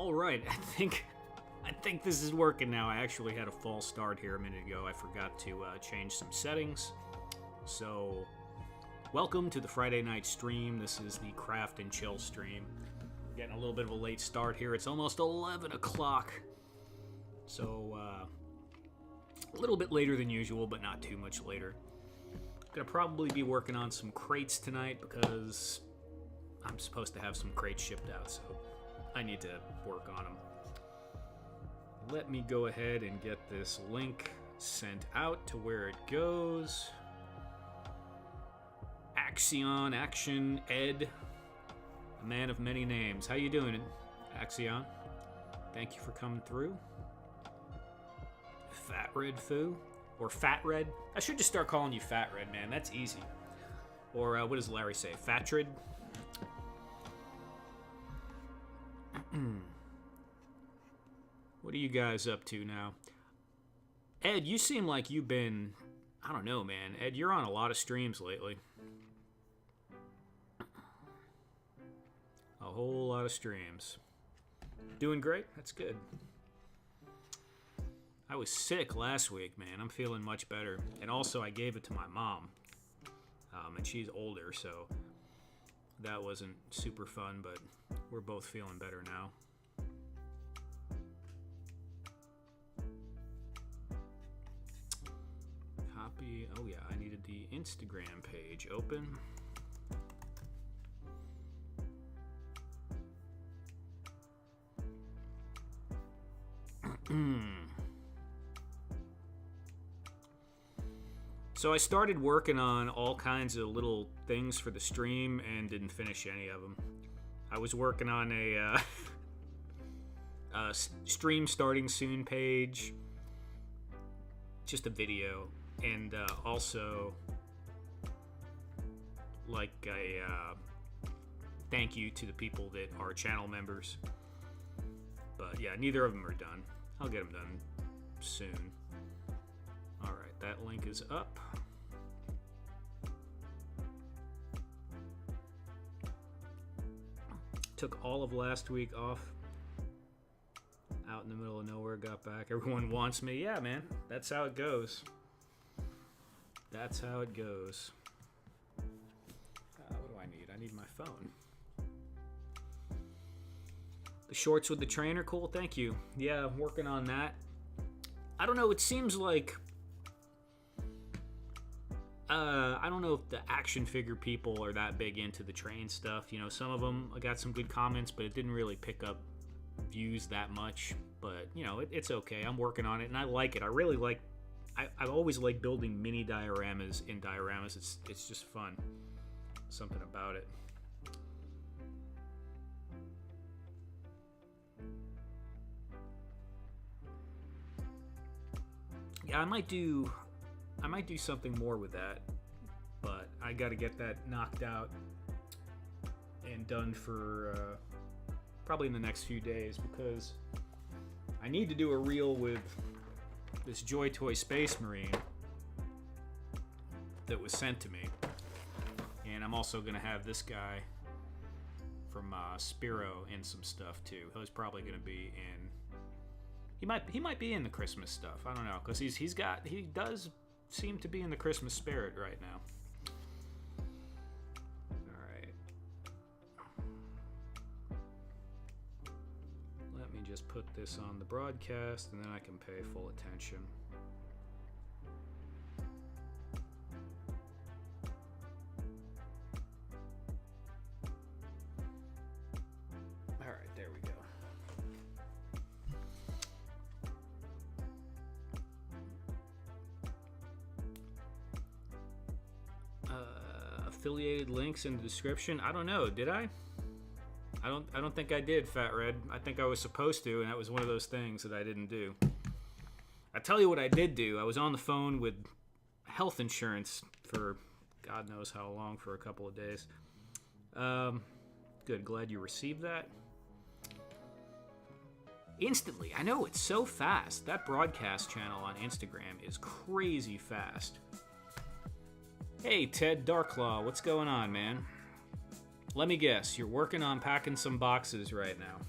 All right, I think this is working now. I actually had a false start here a minute ago. I forgot to change some settings. So, welcome to the Friday night stream. This is the Craft and Chill stream. Getting a little bit of a late start here. It's almost 11 o'clock. So, a little bit later than usual, but not too much later. Gonna probably be working on some crates tonight because I'm supposed to have some crates shipped out, so I need to work on them. Let me go ahead and get this link sent out to where it goes. Axion, Action, Ed, a man of many names. How you doing, Axion? Thank you for coming through. Fat Red Foo, or Fat Red. I should just start calling you Fat Red, man. That's easy. Or what does Larry say? Fatred? What are you guys up to now? Ed, you seem like you've been... I don't know, man. Ed, you're on a lot of streams lately. A whole lot of streams. Doing great? That's good. I was sick last week, man. I'm feeling much better. And also, I gave it to my mom. And she's older, so that wasn't super fun, but we're both feeling better now. Copy. Oh, yeah, I needed the Instagram page open. So I started working on all kinds of little things for the stream and didn't finish any of them. I was working on a stream starting soon page, just a video, and also like a thank you to the people that are channel members. But yeah, neither of them are done. I'll get them done soon. Alright, that link is up. Took all of last week off. Out in the middle of nowhere, got back. Everyone wants me. Yeah, man, that's how it goes. That's how it goes. What do I need? I need my phone. The shorts with the trainer, cool, thank you. Yeah, I'm working on that. I don't know, it seems like... I don't know if the action figure people are that big into the train stuff. You know, some of them, I got some good comments, but it didn't really pick up views that much. But, you know, it's okay. I'm working on it, and I like it. I really like... I've always liked building mini dioramas in dioramas. It's just fun. Something about it. Yeah, I might do something more with that, but I got to get that knocked out and done for probably in the next few days, because I need to do a reel with this Joy Toy Space Marine that was sent to me, and I'm also going to have this guy from Spiro in some stuff too. He's probably going to be in... He might be in the Christmas stuff. I don't know, because he does seem to be in the Christmas spirit right now. All right. Let me just put this on the broadcast, and then I can pay full attention. All right, there we go. Affiliated links in the description. I don't know. Did I? I don't think I did, Fat Red. I think I was supposed to, and that was one of those things that I didn't do. I tell you what I did do. I was on the phone with health insurance for God knows how long, for a couple of days. Good. Glad you received that. Instantly. I know, it's so fast. That broadcast channel on Instagram is crazy fast. Hey, Ted Darklaw, what's going on, man? Let me guess, you're working on packing some boxes right now.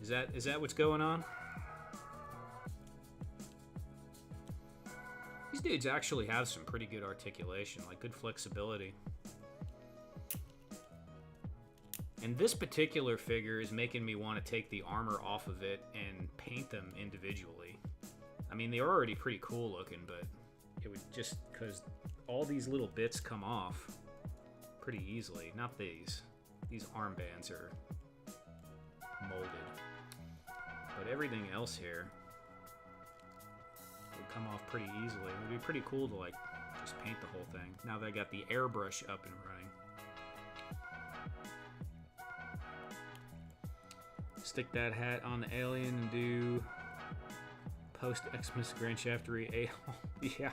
Is that what's going on? These dudes actually have some pretty good articulation, like good flexibility. And this particular figure is making me want to take the armor off of it and paint them individually. I mean, they're already pretty cool looking, but it would just, because all these little bits come off pretty easily. Not these. These armbands are molded. But everything else here would come off pretty easily. It would be pretty cool to, like, just paint the whole thing. Now that I got the airbrush up and running. Stick that hat on the alien and do post Xmas Grand Shaftery A. Yeah.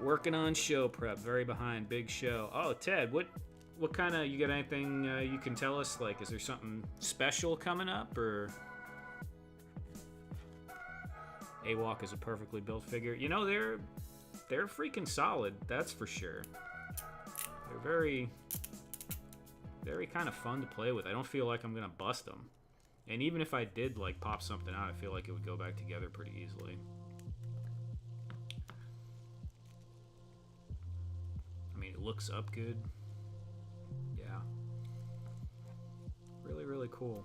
Working on show prep, very behind, big show. Oh, Ted, what kind of, you got anything you can tell us? Like, is there something special coming up, or? AWOC is a perfectly built figure. You know, they're freaking solid, that's for sure. They're very kind of fun to play with. I don't feel like I'm gonna bust them. And even if I did, like, pop something out, I feel like it would go back together pretty easily. I mean, it looks up good. Yeah. Really, really cool.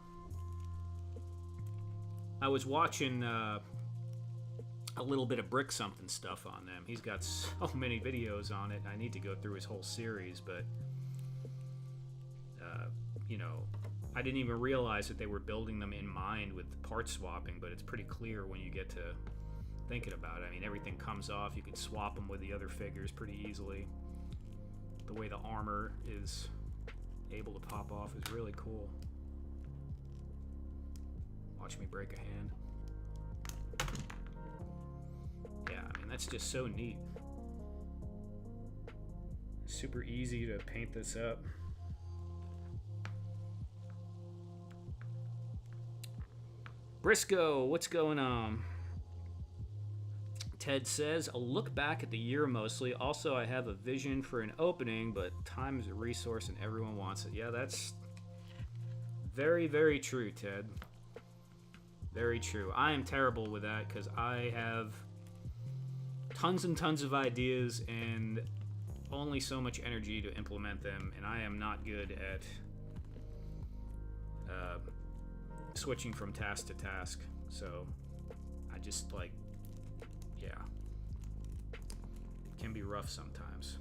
I was watching a little bit of Brick Something stuff on them. He's got so many videos on it. I need to go through his whole series, but you know, I didn't even realize that they were building them in mind with part swapping, but it's pretty clear when you get to thinking about it. I mean, everything comes off. You can swap them with the other figures pretty easily. The way the armor is able to pop off is really cool. Watch me break a hand. Yeah, I mean, that's just so neat. Super easy to paint this up. Briscoe, what's going on? Ted says, a look back at the year mostly. Also, I have a vision for an opening, but time is a resource and everyone wants it. Yeah, that's very, very true, Ted. Very true. I am terrible with that because I have tons and tons of ideas and only so much energy to implement them, and I am not good at switching from task to task. So I just, like, yeah, it can be rough sometimes.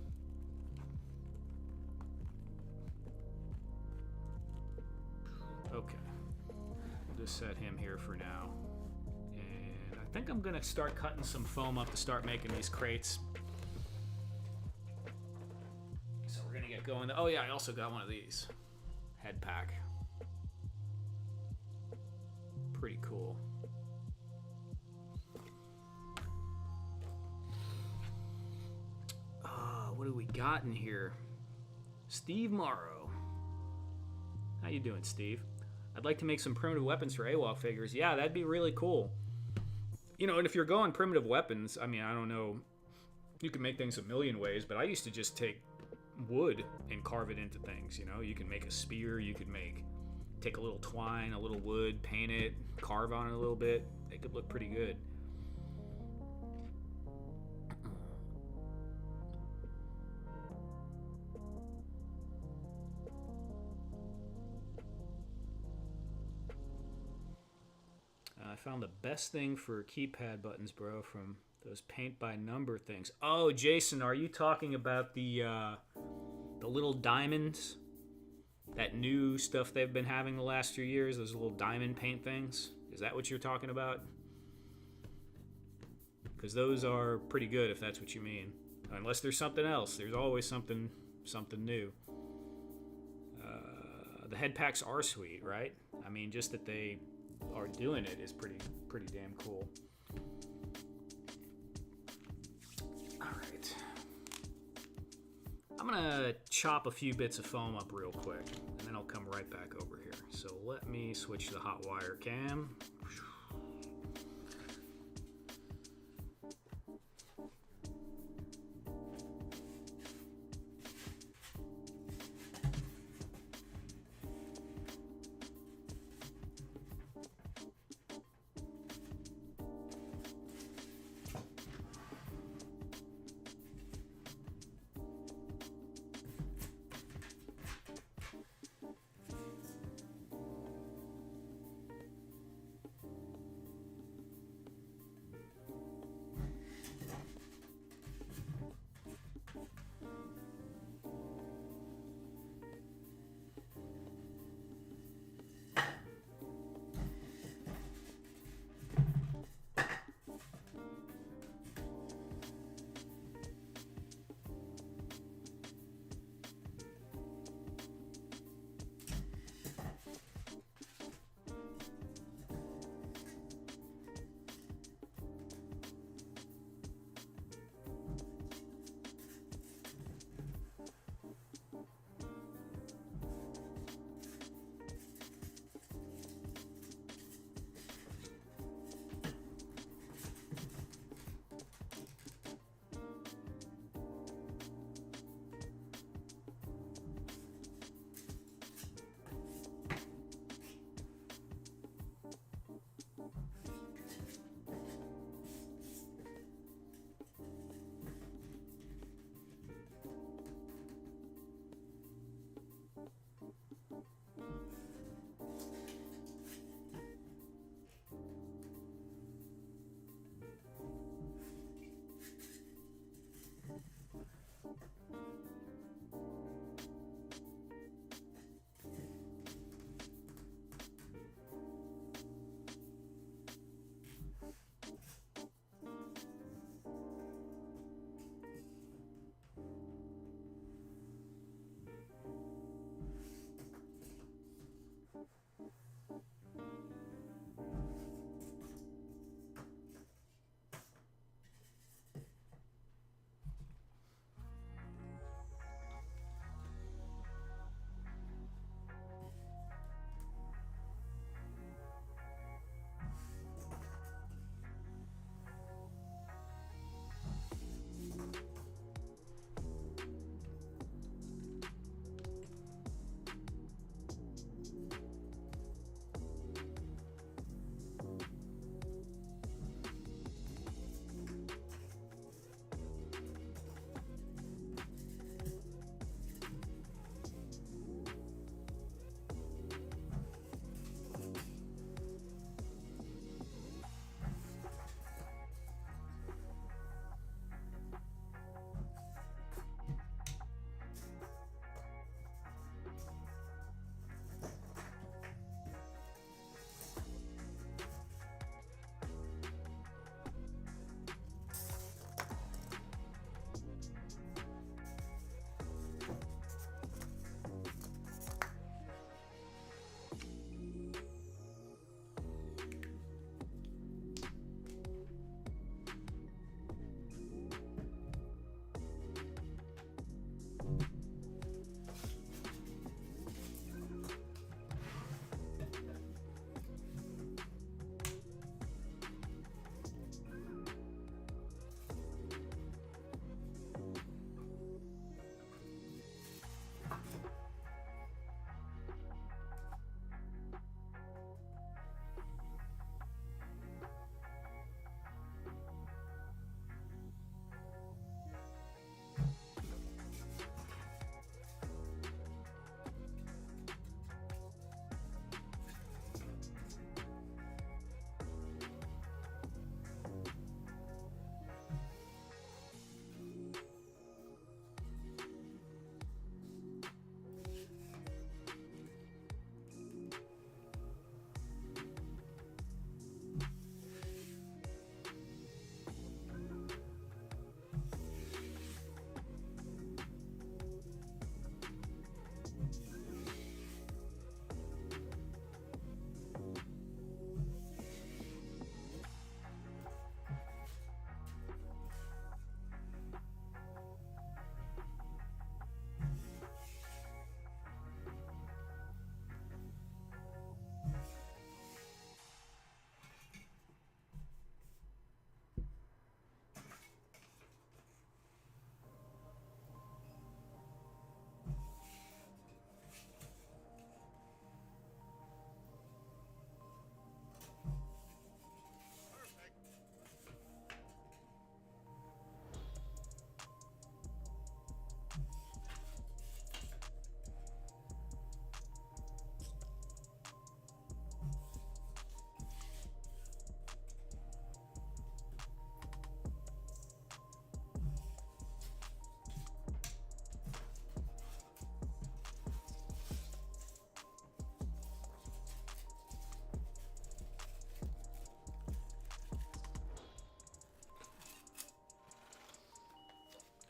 Okay, we'll just set him here for now, and I think I'm gonna start cutting some foam up to start making these crates. So we're gonna get going. Oh yeah, I also got one of these head pack. Pretty cool. What do we got in here? Steve Morrow. How you doing, Steve? I'd like to make some primitive weapons for AWOC figures. Yeah, that'd be really cool. You know, and if you're going primitive weapons, I mean, I don't know, you can make things a million ways, but I used to just take wood and carve it into things, you know? You can make a spear, you could take a little twine, a little wood, paint it, carve on it a little bit. It could look pretty good. I found the best thing for keypad buttons, bro, from those paint by number things. Oh, Jason, are you talking about the little diamonds? That new stuff they've been having the last few years, those little diamond paint things? Is that what you're talking about? Because those are pretty good if that's what you mean. Unless there's something else. There's always something new. The head packs are sweet, right? I mean, just that they are doing it is pretty damn cool. Alright. I'm gonna chop a few bits of foam up real quick, and then I'll come right back over here. So let me switch to hot wire cam.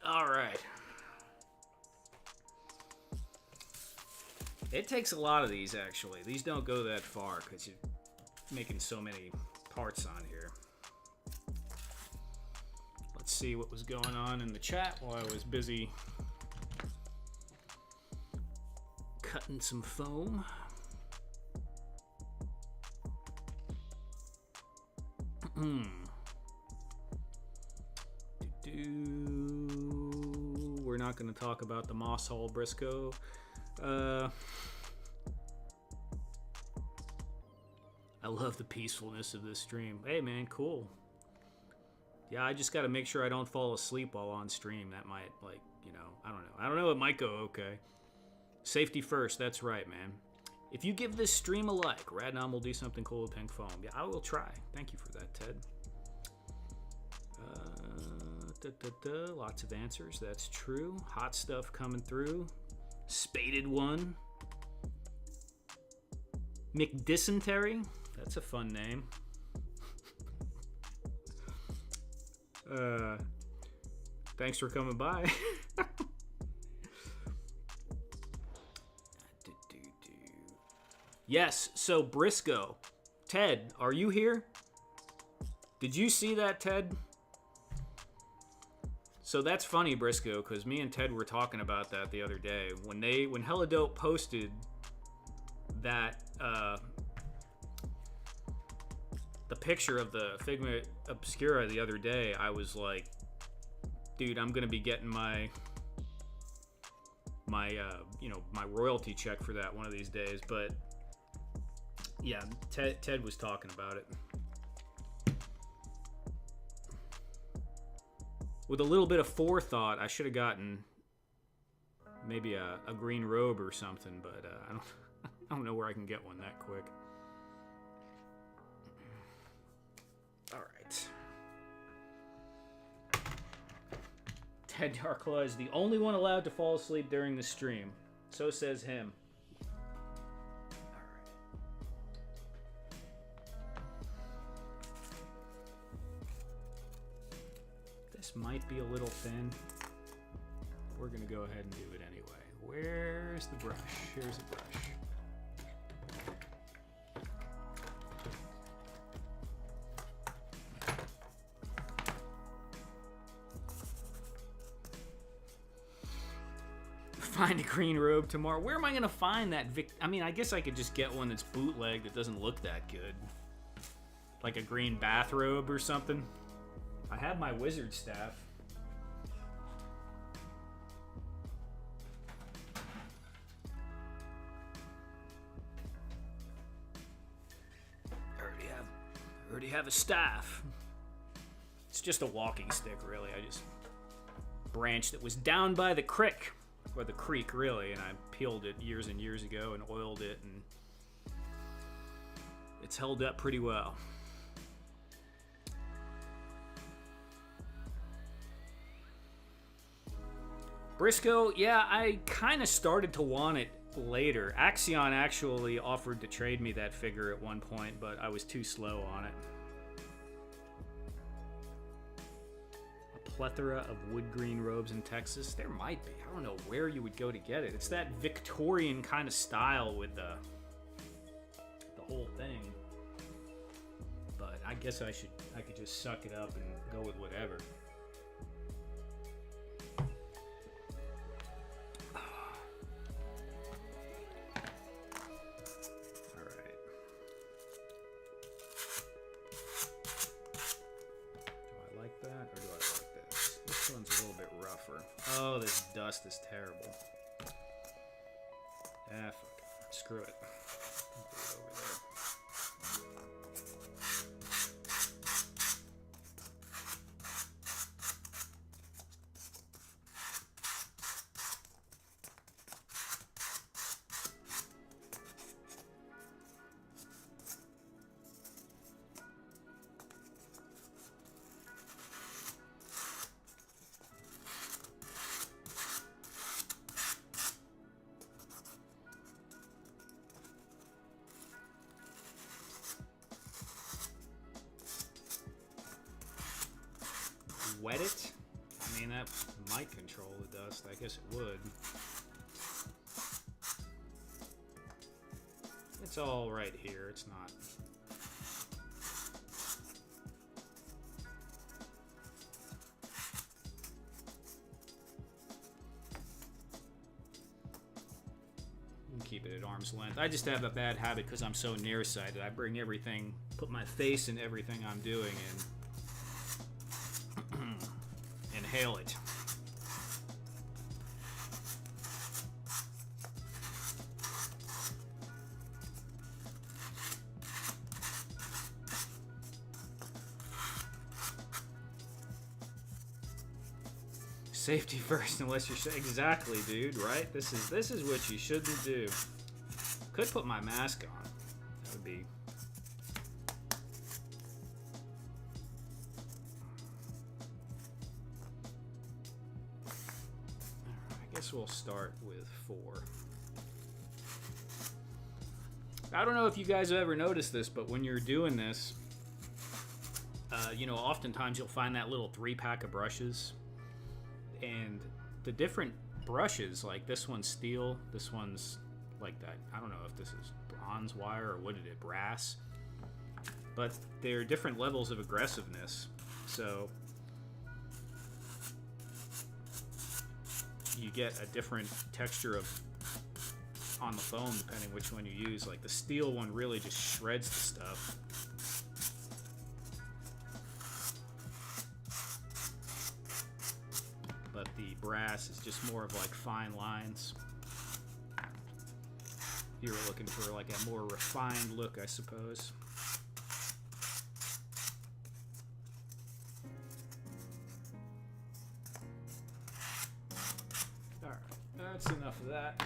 All right. It takes a lot of these, actually. These don't go that far because you're making so many parts on here. Let's see what was going on in the chat while I was busy cutting some foam. We're not going to talk about the Moss Hall Briscoe. I love the peacefulness of this stream. Hey man, cool. Yeah, I just got to make sure I don't fall asleep while on stream. That might, like, you know, I don't know. I don't know. It might go okay. Safety first. That's right, man. If you give this stream a like, Radnom will do something cool with pink foam. Yeah, I will try. Thank you for that, Ted. Lots of answers. That's true. Hot stuff coming through. Spaded one. McDysentery. That's a fun name. Thanks for coming by. Yes, so Briscoe. Ted, are you here? Did you see that, Ted? So that's funny, Briscoe, because me and Ted were talking about that the other day. When Hella Dope posted that the picture of the Figma Obscura the other day, I was like, dude, I'm gonna be getting my royalty check for that one of these days. But yeah, Ted was talking about it. With a little bit of forethought, I should have gotten maybe a green robe or something, but I don't know where I can get one that quick. All right. Ted Darklaw is the only one allowed to fall asleep during the stream. So says him. Might be a little thin. We're gonna go ahead and do it anyway. Where's the brush? Here's a brush. Find a green robe tomorrow. Where am I gonna find that I mean, I guess I could just get one that's bootleg that doesn't look that good. Like a green bathrobe or something. I have my wizard staff. I already have a staff. It's just a walking stick, really. I just branch that was down by the creek, or the creek, really, and I peeled it years and years ago and oiled it, and it's held up pretty well. Briscoe, yeah, I kind of started to want it later. Axion actually offered to trade me that figure at one point, but I was too slow on it. A plethora of wood green robes in Texas? There might be. I don't know where you would go to get it. It's that Victorian kind of style with the whole thing. But I guess I could just suck it up and go with whatever. Oh, this dust is terrible. Ah, fuck it. Screw it. Put it over there. Wet it? I mean, that might control the dust. I guess it would. It's all right here. It's not. Keep it at arm's length. I just have a bad habit because I'm so nearsighted. I bring everything, put my face in everything I'm doing, and inhale it. Safety first, unless you're exactly, dude. Right? This is what you shouldn't do. Could put my mask on. That would be. I guess we'll start with 4. I don't know if you guys have ever noticed this, but when you're doing this, you know, oftentimes you'll find that little 3-pack of brushes. And the different brushes, like this one's steel, this one's like that. I don't know if this is bronze wire or what is it, brass. But they're different levels of aggressiveness. So you get a different texture of on the foam depending which one you use. Like the steel one really just shreds the stuff. But the brass is just more of like fine lines. You were looking for like a more refined look, I suppose. Alright, that's enough of that.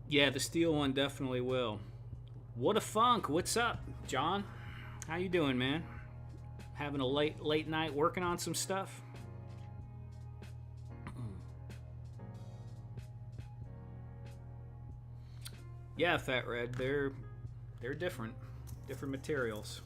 Yeah, the steel one definitely will. What a funk! What's up, John? How you doing, man? Having a late night working on some stuff? Yeah, Fat Red, they're different materials.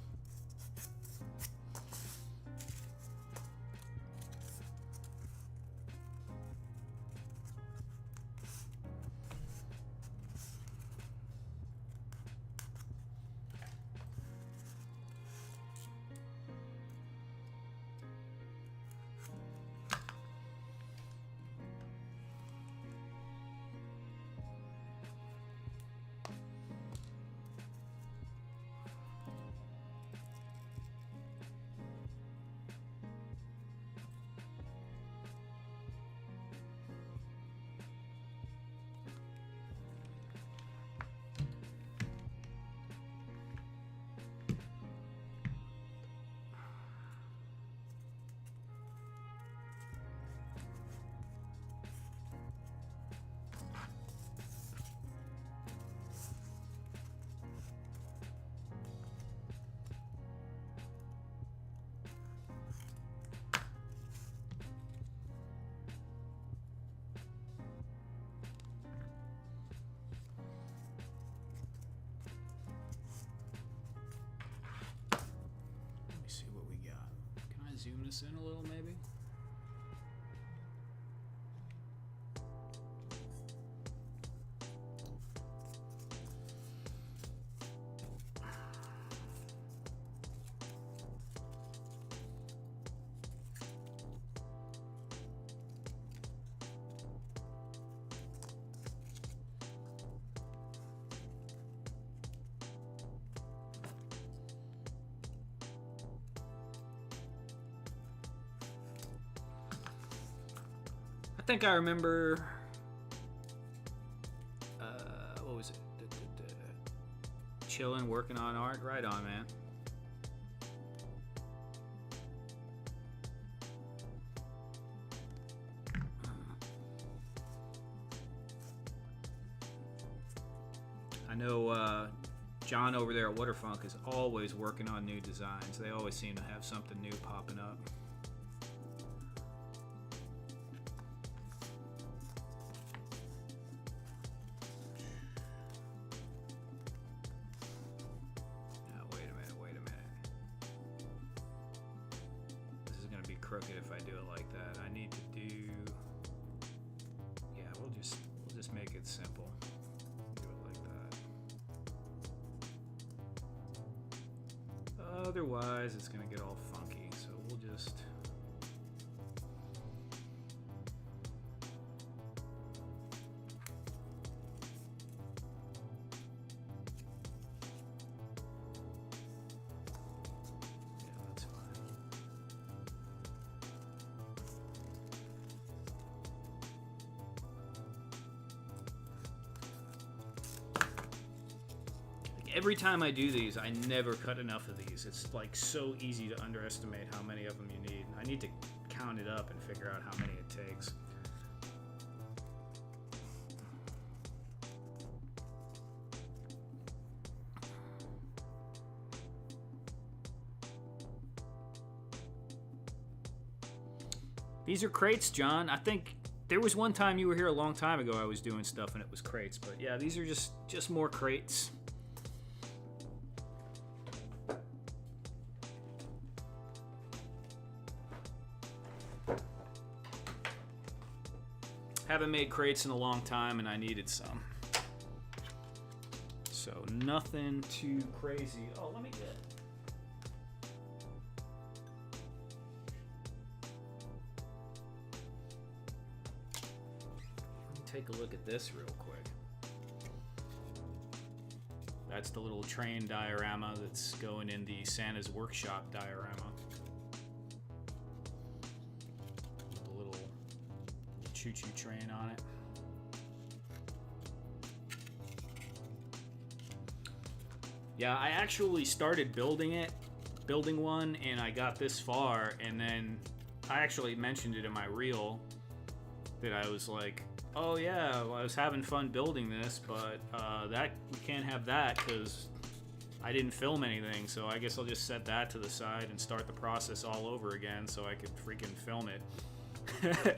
Zoom this in a little, maybe? I think I remember, what was it? Chilling, working on art. Right on, man. I know John over there at Waterfunk is always working on new designs. They always seem to have something new popping up. Now, wait a minute. This is going to be crooked if I do it like that. I need to do... Yeah, we'll just make it simple. Do it like that. Otherwise, it's going to get all funky, so we'll just... Yeah, that's fine. Every time I do these, I never cut enough of these. It's like so easy to underestimate how many of them you need. I need to count it up and figure out how many it takes. These are crates, John. I think there was one time you were here a long time ago I was doing stuff and it was crates. But yeah, these are just more crates. Haven't made crates in a long time and I needed some. So nothing too crazy. Oh, let me get... Take a look at this real quick. That's the little train diorama that's going in the Santa's Workshop diorama. The little choo-choo train on it. Yeah, I actually started building one, and I got this far, and then I actually mentioned it in my reel that I was like, oh yeah, well, I was having fun building this, but that we can't have that because I didn't film anything, so I guess I'll just set that to the side and start the process all over again so I could freaking film it.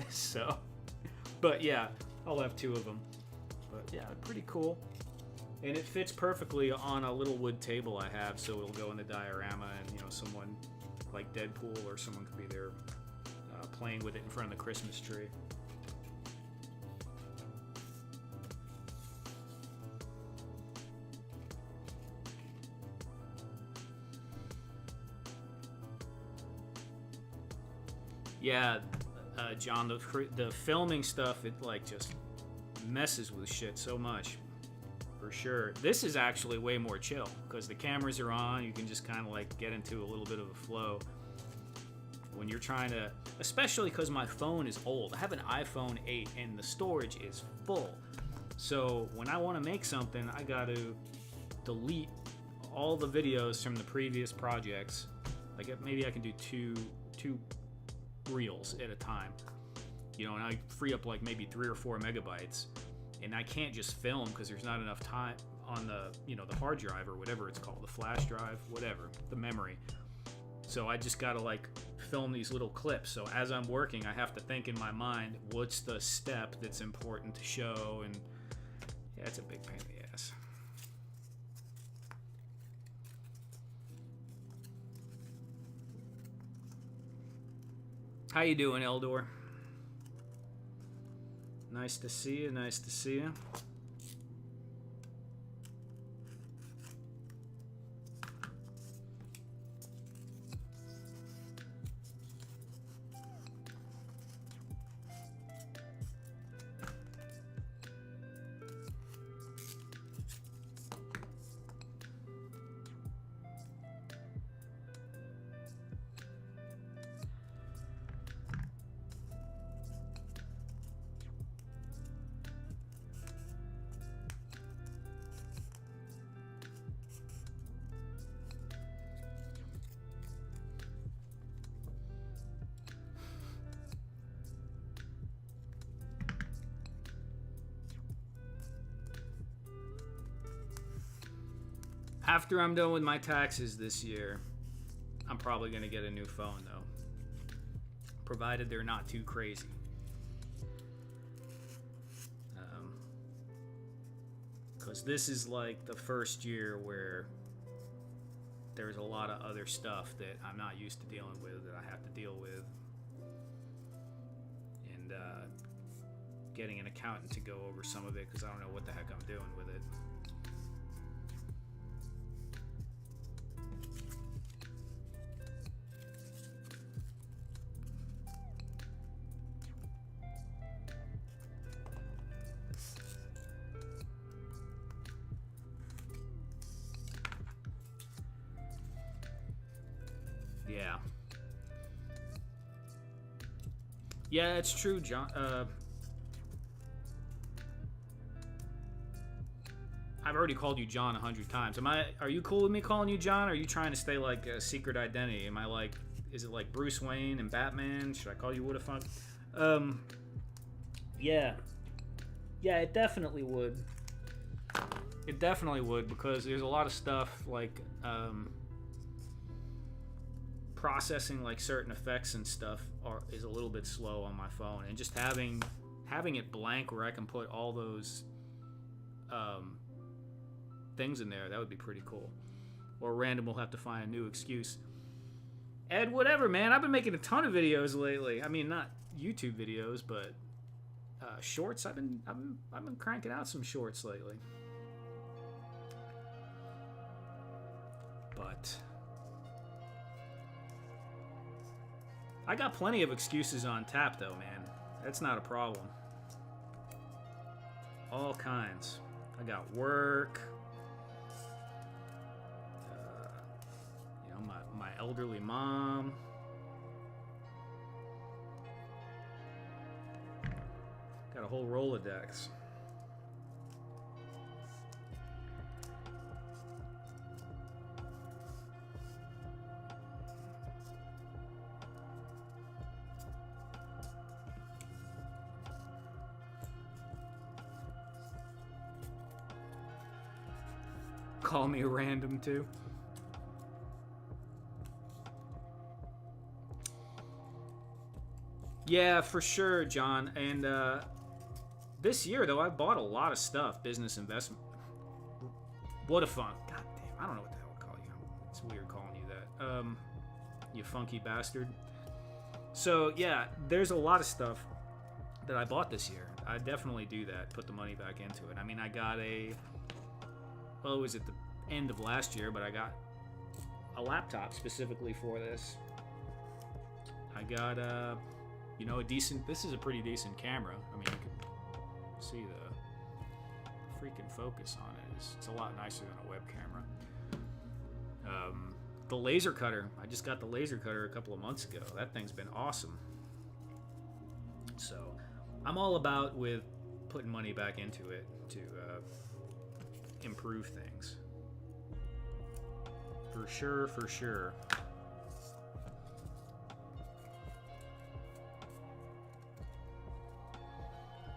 So, but yeah, I'll have two of them. But yeah, pretty cool. And it fits perfectly on a little wood table I have, so it'll go in the diorama, and you know, someone like Deadpool or someone could be there playing with it in front of the Christmas tree. Yeah, John, the filming stuff, it like just messes with shit so much, for sure. This is actually way more chill because the cameras are on. You can just kind of like get into a little bit of a flow when you're trying to, especially because my phone is old. I have an iPhone 8 and the storage is full. So when I want to make something, I got to delete all the videos from the previous projects. Like maybe I can do two reels at a time, you know, and I free up like maybe 3 or 4 megabytes, and I can't just film because there's not enough time on the, you know, the hard drive or whatever it's called, the flash drive, whatever, the memory. So I just gotta like film these little clips. So as I'm working, I have to think in my mind, what's the step that's important to show, and yeah, it's a big pain in the ass. How you doing, Eldor? Nice to see you, nice to see you. After I'm done with my taxes this year, I'm probably going to get a new phone, though. Provided they're not too crazy. Because this is like the first year where there's a lot of other stuff that I'm not used to dealing with that I have to deal with. And getting an accountant to go over some of it because I don't know what the heck I'm doing with it. Yeah. Yeah, it's true, John. I've already called you John 100 times. Are you cool with me calling you John? Or are you trying to stay like a secret identity? Am I like, is it like Bruce Wayne and Batman? Should I call you What a Funk? Yeah. Yeah, it definitely would. It definitely would, because there's a lot of stuff like, processing like certain effects and stuff is a little bit slow on my phone, and just having it blank where I can put all those things in there, that would be pretty cool. Or Random will have to find a new excuse. Ed, whatever, man. I've been making a ton of videos lately. I mean, not YouTube videos, but shorts. I've been cranking out some shorts lately. But I got plenty of excuses on tap, though, man. That's not a problem. All kinds. I got work. My elderly mom. Got a whole Rolodex. Call me Random too. Yeah, for sure, John. And this year, though, I bought a lot of stuff. Business investment. What a funk. God damn, I don't know what the hell to call you. It's weird calling you that. You funky bastard. So, yeah, there's a lot of stuff that I bought this year. I definitely do that. Put the money back into it. I mean, I got well, it was at the end of last year, but I got a laptop specifically for this. I got this is a pretty decent camera. I mean, you can see the freaking focus on it. It's a lot nicer than a web camera. The laser cutter. I just got the laser cutter a couple of months ago. That thing's been awesome. So I'm all about with putting money back into it to improve things. For sure, for sure.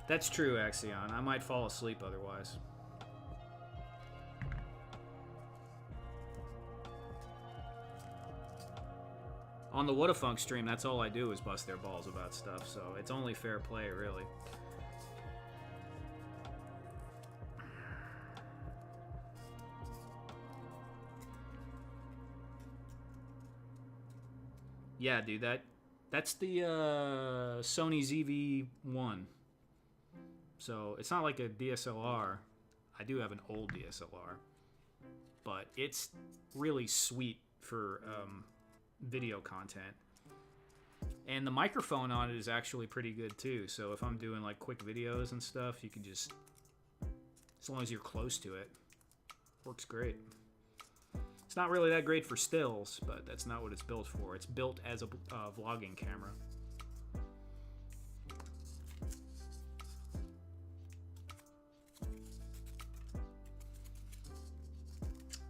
That's true, Axion. I might fall asleep otherwise. On the What a Funk stream, that's all I do is bust their balls about stuff, so it's only fair play, really. Yeah, dude, that's the Sony ZV-1. So it's not like a DSLR. I do have an old DSLR, but it's really sweet for video content. And the microphone on it is actually pretty good too. So if I'm doing like quick videos and stuff, you can just, as long as you're close to it, works great. It's not really that great for stills, but that's not what it's built for. It's built as a vlogging camera.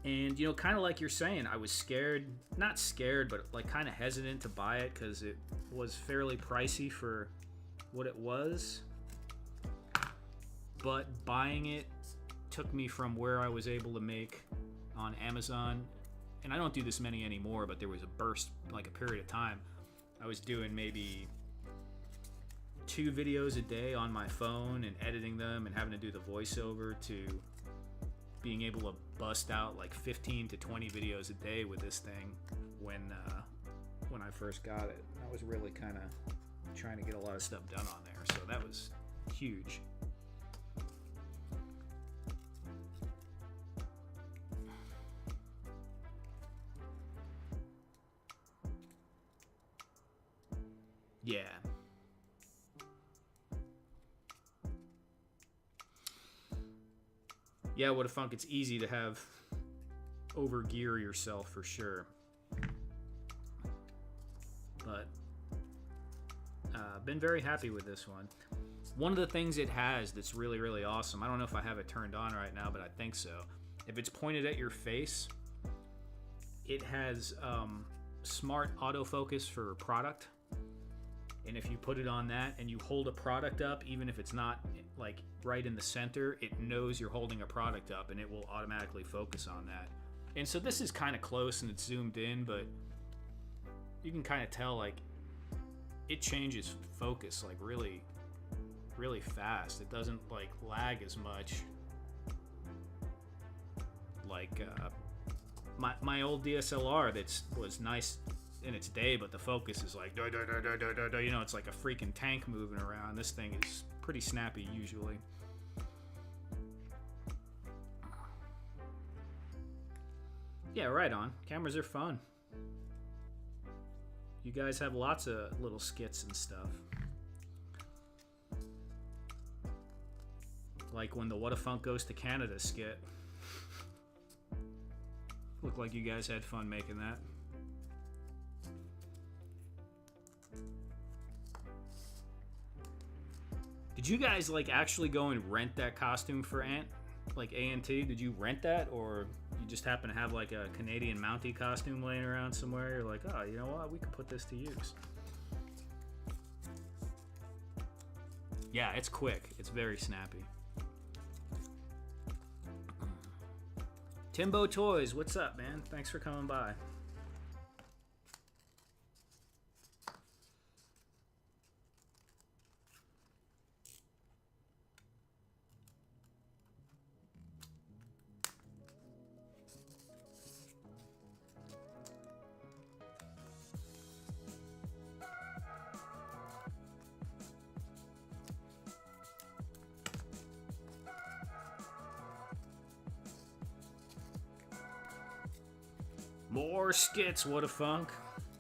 And, you know, kind of like you're saying, I was scared, not scared, but like kind of hesitant to buy it because it was fairly pricey for what it was. But buying it took me from where I was able to make on Amazon, and I don't do this many anymore, but there was a burst, like a period of time, I was doing maybe 2 videos a day on my phone and editing them and having to do the voiceover, to being able to bust out like 15 to 20 videos a day with this thing when I first got it. I was really kind of trying to get a lot of stuff done on there, so that was huge. Yeah. Yeah, What a Funk, it's easy to have over gear yourself for sure. But been very happy with this one. One of the things it has that's really, really awesome, I don't know if I have it turned on right now, but I think so. If it's pointed at your face, it has smart autofocus for product. And if you put it on that and you hold a product up, even if it's not like right in the center, it knows you're holding a product up and it will automatically focus on that. And so this is kind of close and it's zoomed in, but you can kind of tell like it changes focus like really, really fast. It doesn't like lag as much. Like my old DSLR was nice in its day, but the focus is like you know, it's like a freaking tank moving around. This thing is pretty snappy usually. Yeah, right on. Cameras are fun. You guys have lots of little skits and stuff. Like when the What a Funk Goes to Canada skit. Looked like you guys had fun making that. Did you guys like actually go and rent that costume for Ant? Like A&T? Did you rent that, or you just happen to have like a Canadian Mountie costume laying around somewhere? You're like, oh, you know what? We could put this to use. Yeah, it's quick. It's very snappy. Timbo Toys, what's up, man? Thanks for coming by. More skits, What a Funk.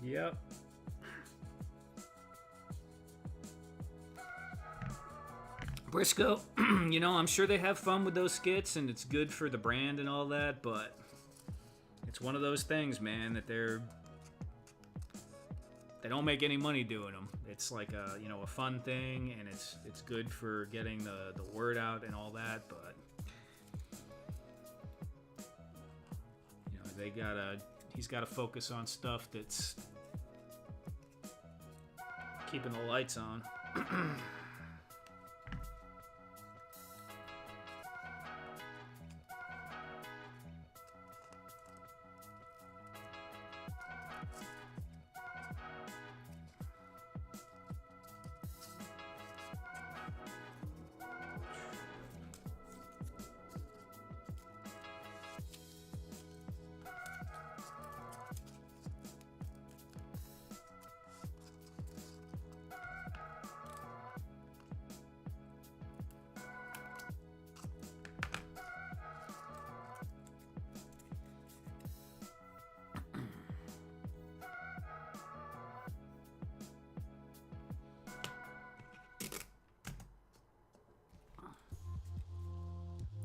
Yep. Briscoe, you know, I'm sure they have fun with those skits and it's good for the brand and all that, but it's one of those things, man, that they don't make any money doing them. It's like a, you know, a fun thing, and it's good for getting the word out and all that, but you know, he's got to focus on stuff that's keeping the lights on.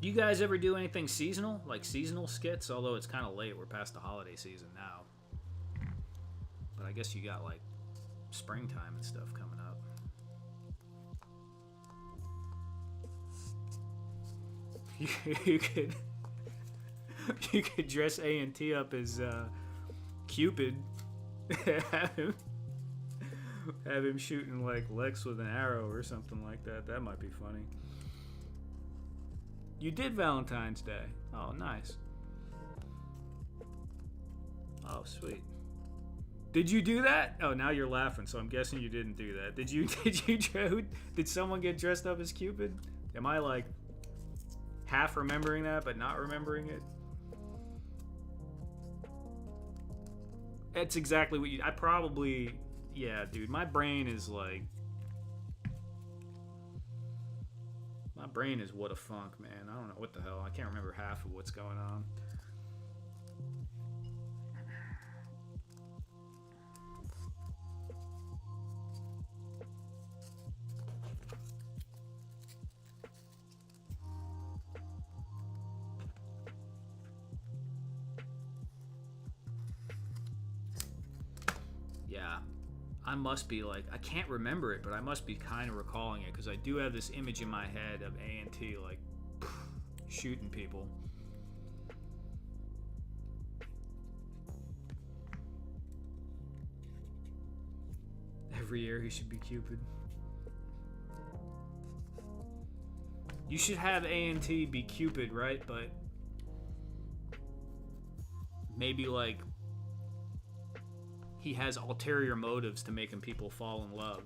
Do you guys ever do anything seasonal? Like seasonal skits? Although it's kind of late. We're past the holiday season now. But I guess you got like springtime and stuff coming up. You could dress A&T up as Cupid. have him shooting like Lex with an arrow or something like that. That might be funny. You did Valentine's Day. Oh, nice. Oh, sweet. Did you do that? Oh, now you're laughing, so I'm guessing you didn't do that. Did you? Did someone get dressed up as Cupid? Am I like half remembering that, but not remembering it? That's exactly what you. I probably. Yeah, dude. My brain is like. My brain is what a funk, man. I don't know what the hell. I can't remember half of what's going on. Yeah, I must be like, I can't remember it, but I must be kind of recalling it because I do have this image in my head of A&T like shooting people. Every year he should be Cupid. You should have A&T be Cupid, right? But maybe like he has ulterior motives to making people fall in love.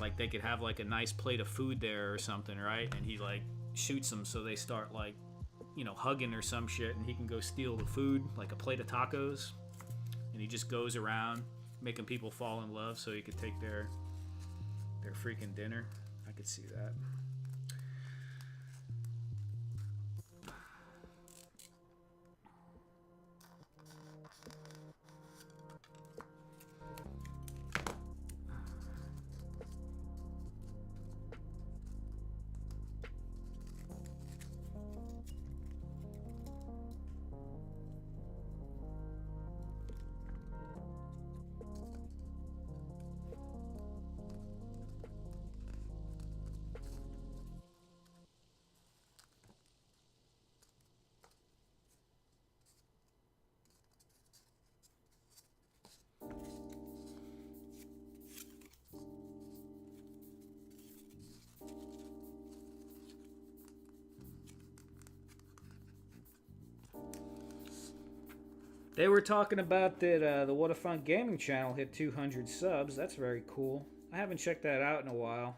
Like they could have like a nice plate of food there or something, right? And he like shoots them so they start like, you know, hugging or some shit, and he can go steal the food, like a plate of tacos, and he just goes around making people fall in love so he could take their freaking dinner. I could see that. They were talking about that the What a Fun Gaming channel hit 200 subs. That's very cool. I haven't checked that out in a while.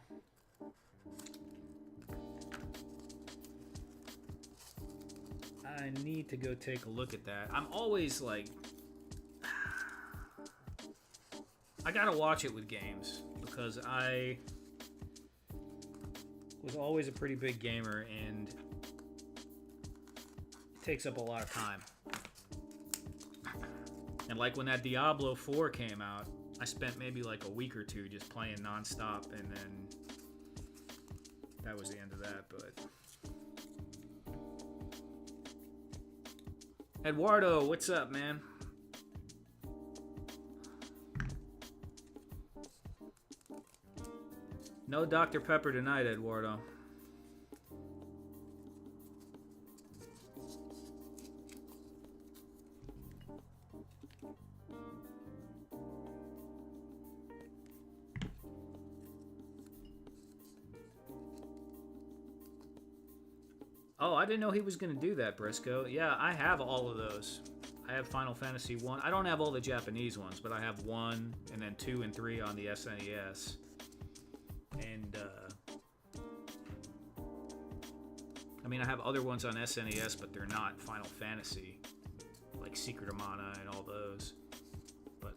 I need to go take a look at that. I'm always like... I gotta watch it with games because I was always a pretty big gamer and it takes up a lot of time. And like when that Diablo 4 came out, I spent maybe like a week or two just playing nonstop, and then that was the end of that. But Eduardo, what's up, man? No Dr. Pepper tonight, Eduardo. Oh, I didn't know he was going to do that, Briscoe. Yeah, I have all of those. I have Final Fantasy 1. I don't have all the Japanese ones, but I have 1 and then 2 and 3 on the SNES. And, I mean, I have other ones on SNES, but they're not Final Fantasy. Like Secret of Mana and all those. But,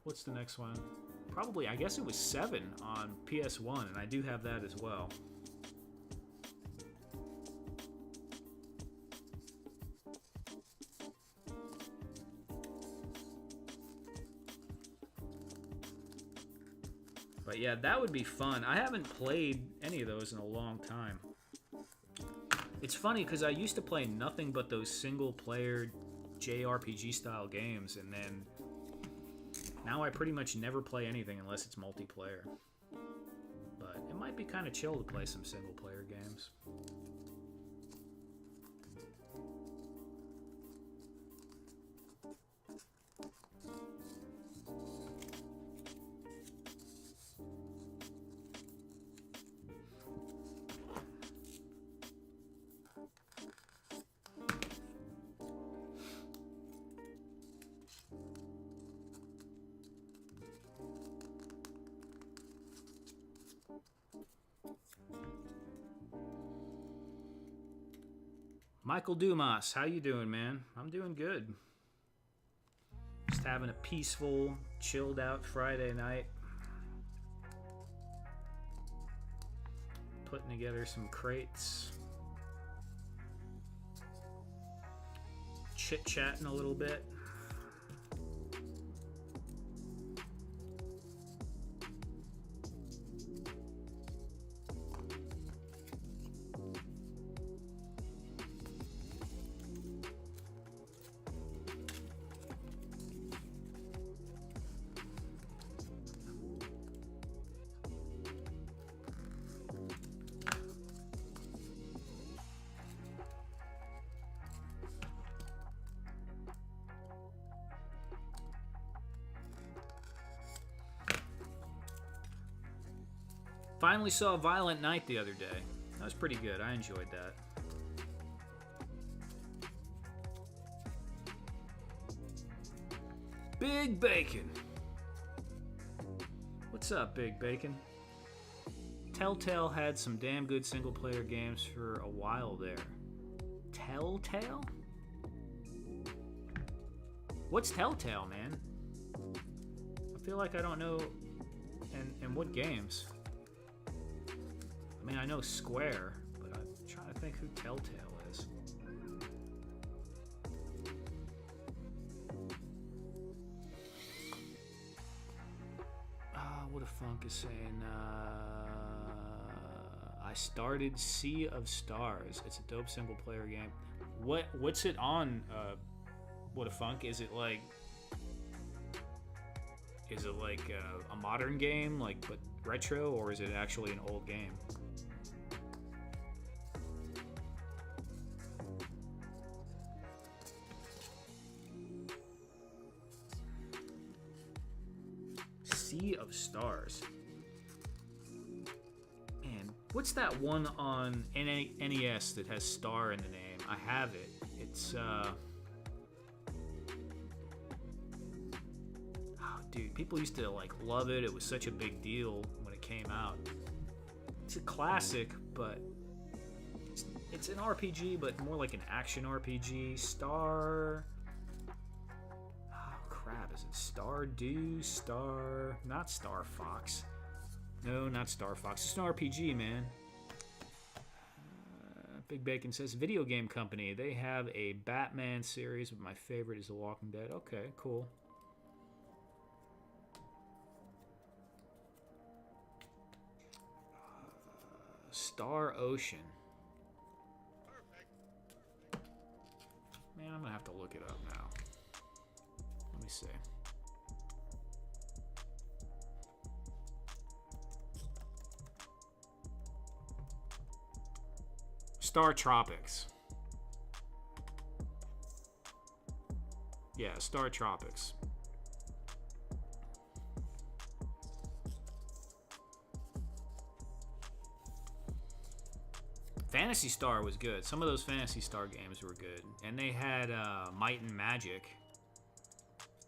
what's the next one? Probably, I guess it was 7 on PS1, and I do have that as well. But yeah, that would be fun. I haven't played any of those in a long time. It's funny because I used to play nothing but those single-player JRPG style games, and then now I pretty much never play anything unless it's multiplayer. But it might be kind of chill to play some single-player games. Michael Dumas, how you doing, man? I'm doing good. Just having a peaceful, chilled out Friday night. Putting together some crates. Chit-chatting a little bit. Finally saw Violent Night the other day. That was pretty good. I enjoyed that. Big Bacon. What's up, Big Bacon? Telltale had some damn good single-player games for a while there. Telltale? What's Telltale, man? I feel like I don't know. And what games? I mean, I know Square, but I'm trying to think who Telltale is. What a Funk is saying. I started Sea of Stars. It's a dope single-player game. What's it on? What a Funk? Is it like a modern game, like but retro, or is it actually an old game? Sea of Stars. Man, what's that one on NES that has Star in the name? I have it. It's dude, people used to like love it. It was such a big deal when it came out. It's a classic, but it's an RPG, but more like an action RPG. Star. Crap, is it Stardew? Not Star Fox. No, not Star Fox. It's an RPG, man. Big Bacon says, video game company. They have a Batman series, but my favorite is The Walking Dead. Okay, cool. Star Ocean. Man, I'm gonna have to look it up now. Let me see. Star Tropics. Yeah, Star Tropics. Phantasy Star was good. Some of those Phantasy Star games were good. And they had Might and Magic.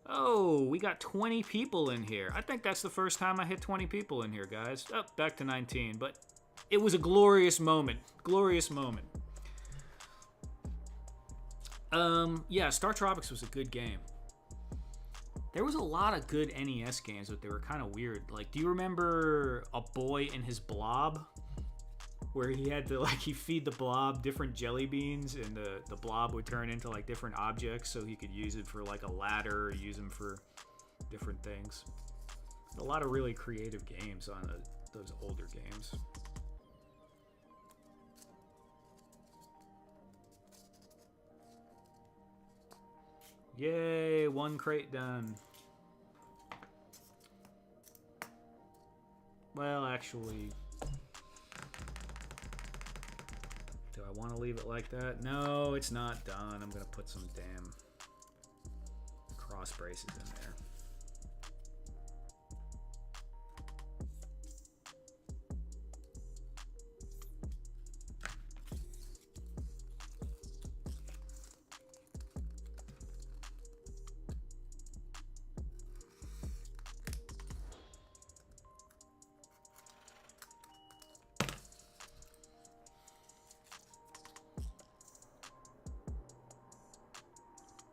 Oh, we got 20 people in here. I think that's the first time I hit 20 people in here, guys. Oh, back to 19. But it was a glorious moment. Glorious moment. Yeah, Star Tropics was a good game. There was a lot of good NES games, but they were kind of weird. Like, do you remember A Boy and His Blob? Where he had to, like, he feed the blob different jelly beans, and the blob would turn into, like, different objects, so he could use it for, like, a ladder, or use them for different things. A lot of really creative games on those older games. Yay, one crate done. Well, actually... do I want to leave it like that? No, it's not done. I'm going to put some damn cross braces in there.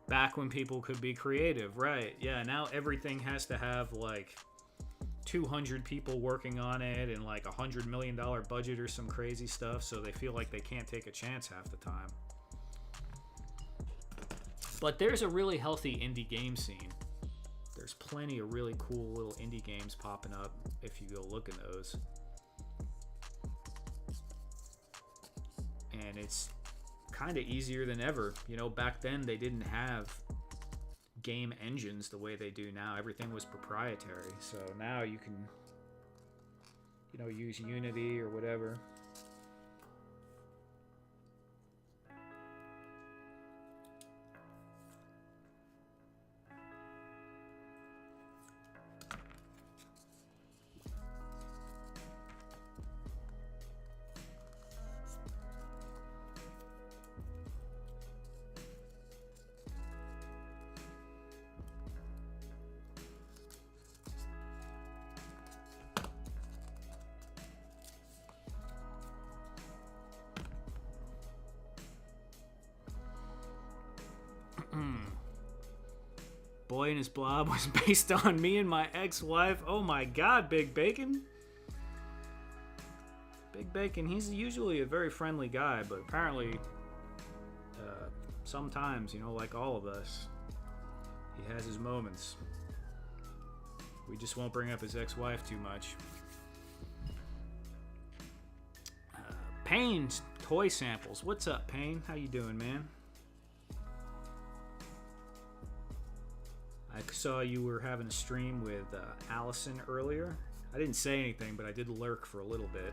Back when people could be creative, right? Yeah, now everything has to have like 200 people working on it and like $100 million budget or some crazy stuff, so they feel like they can't take a chance half the time. But there's a really healthy indie game scene. There's plenty of really cool little indie games popping up if you go look in those. And it's kind of easier than ever. You know, back then they didn't have game engines the way they do now. Everything was proprietary. So now you can, you know, use Unity or whatever. Boy and His Blob was based on me and my ex-wife. Oh my god, Big Bacon. Big Bacon, he's usually a very friendly guy, but apparently sometimes, you know, like all of us, he has his moments. We just won't bring up his ex-wife too much. Payne's Toy Samples. What's up, Payne? How you doing, man? I saw you were having a stream with Allison earlier. I didn't say anything, but I did lurk for a little bit.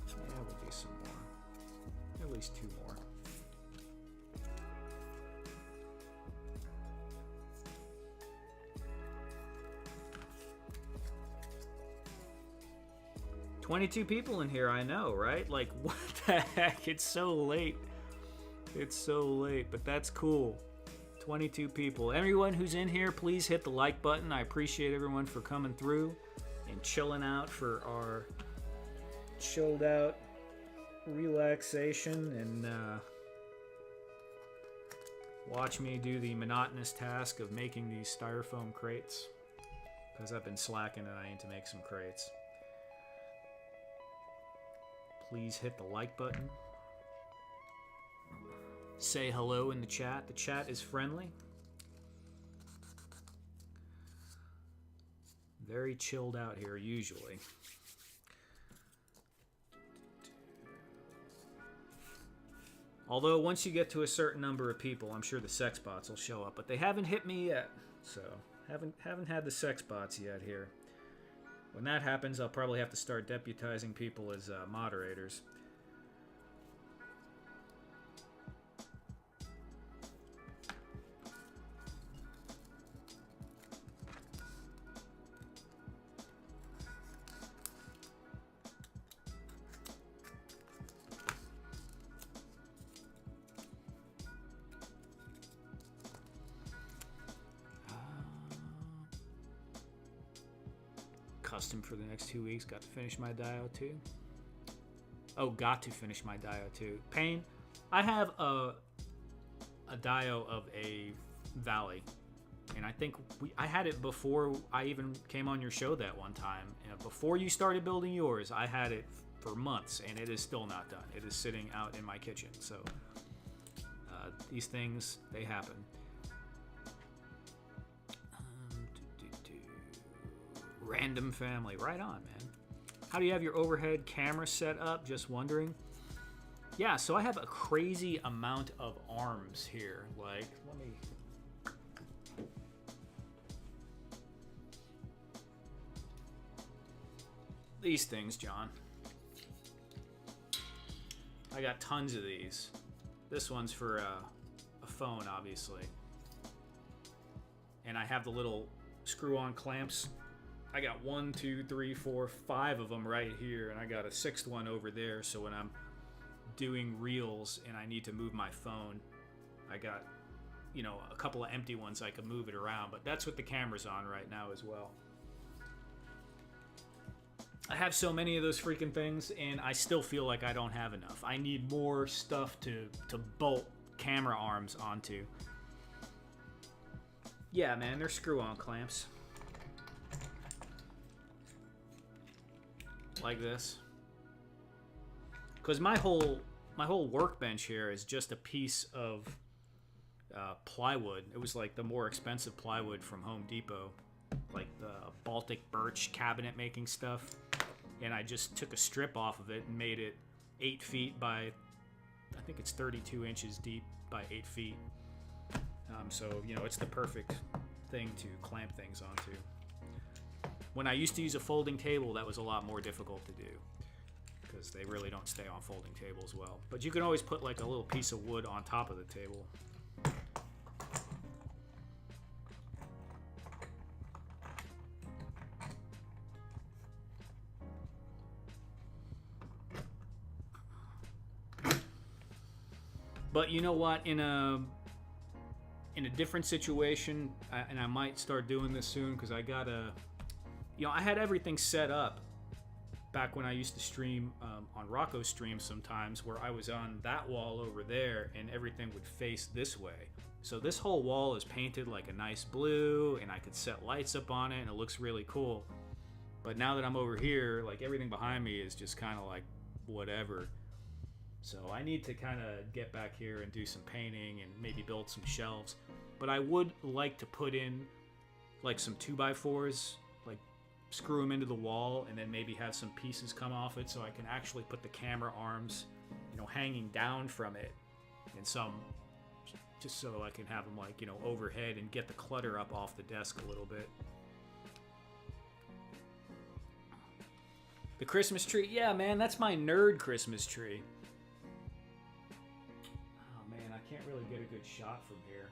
Yeah, we'll do some more. At least 2 more. $22 people in here, I know, right? Like, what the heck? It's so late. It's so late, but that's cool. 22 people. Everyone who's in here, please hit the like button. I appreciate everyone for coming through and chilling out for our chilled out relaxation and watch me do the monotonous task of making these styrofoam crates, because I've been slacking and I need to make some crates. Please hit the like button. Say hello in the chat. The chat is friendly. Very chilled out here, usually. Although, once you get to a certain number of people, I'm sure the sex bots will show up. But they haven't hit me yet. So, haven't had the sex bots yet here. When that happens, I'll probably have to start deputizing people as moderators. Custom for the next 2 weeks. Got to finish my Dio 2. Oh, got to finish my Dio 2. Pain, I have a Dio of a Valley, and I think I had it before I even came on your show that one time. Before you started building yours, I had it for months, and it is still not done. It is sitting out in my kitchen. So these things, they happen. Random family. Right on, man. How do you have your overhead camera set up? Just wondering. Yeah, so I have a crazy amount of arms here. Like, let me... These things, John. I got tons of these. This one's for a phone, obviously. And I have the little screw-on clamps. I got 1, 2, 3, 4, 5 of them right here, and I got a 6th one over there, so when I'm doing reels and I need to move my phone, I got you know, a couple of empty ones, I could move it around. But that's what the camera's on right now as well. I have so many of those freaking things, and I still feel like I don't have enough. I need more stuff to bolt camera arms onto. Yeah, man, they're screw-on clamps. Like this. Because my whole workbench here is just a piece of plywood. It was like the more expensive plywood from Home Depot, like the Baltic birch cabinet making stuff. And I just took a strip off of it and made it 8 feet by, I think it's 32 inches deep by 8 feet. So, you know, it's the perfect thing to clamp things onto. When I used to use a folding table, that was a lot more difficult to do, because they really don't stay on folding tables well. But you can always put like a little piece of wood on top of the table. But you know what? In a different situation, and I might start doing this soon, because I gotta, you know, I had everything set up back when I used to stream on Rocco Stream sometimes, where I was on that wall over there and everything would face this way. So this whole wall is painted like a nice blue, and I could set lights up on it and it looks really cool. But now that I'm over here, like everything behind me is just kind of like whatever. So I need to kind of get back here and do some painting and maybe build some shelves. But I would like to put in like some 2x4s, like screw them into the wall, and then maybe have some pieces come off it so I can actually put the camera arms, you know, hanging down from it in some, just so I can have them like, you know, overhead and get the clutter up off the desk a little bit. The Christmas tree, yeah, man, that's my nerd Christmas tree. Can't really get a good shot from here.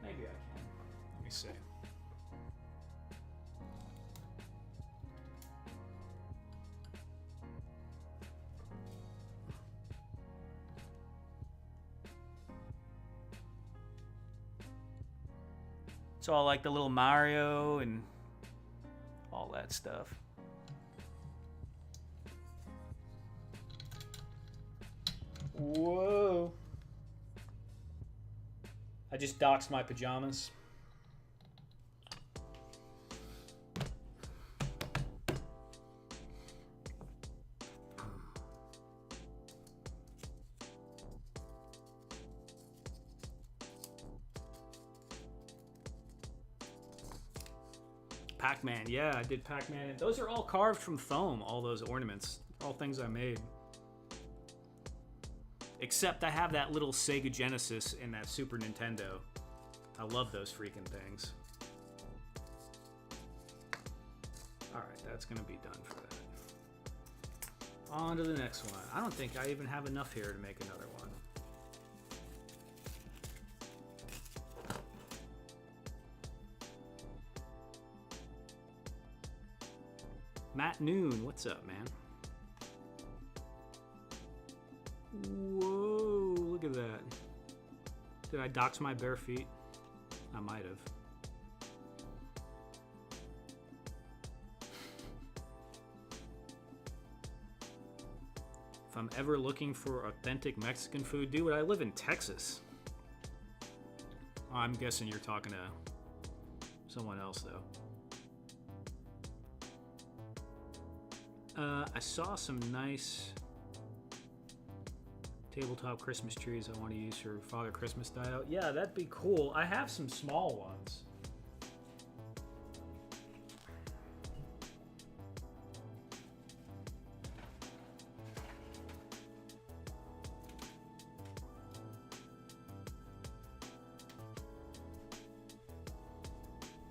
Maybe I can. Let me see. It's all like the little Mario and all that stuff. Whoa. I just doxed my pajamas. Pac-Man, yeah, I did Pac-Man. Those are all carved from foam, all those ornaments. All things I made. Except I have that little Sega Genesis and that Super Nintendo. I love those freaking things. Alright, that's going to be done for that. On to the next one. I don't think I even have enough here to make another one. Matt Noon, what's up, man? Whoa, look at that. Did I dox my bare feet? I might have. If I'm ever looking for authentic Mexican food, dude, I live in Texas. Oh, I'm guessing you're talking to someone else, though. I saw some nice tabletop Christmas trees I want to use for Father Christmas dial. Yeah, that'd be cool. I have some small ones.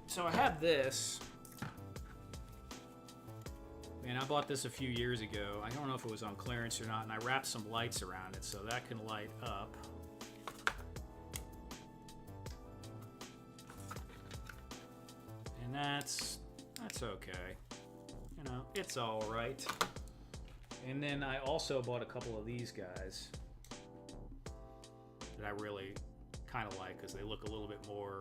So I have this. And I bought this a few years ago. I don't know if it was on clearance or not, and I wrapped some lights around it so that can light up. And that's okay. You know, it's all right. And then I also bought a couple of these guys. that I really kind of like because they look a little bit more.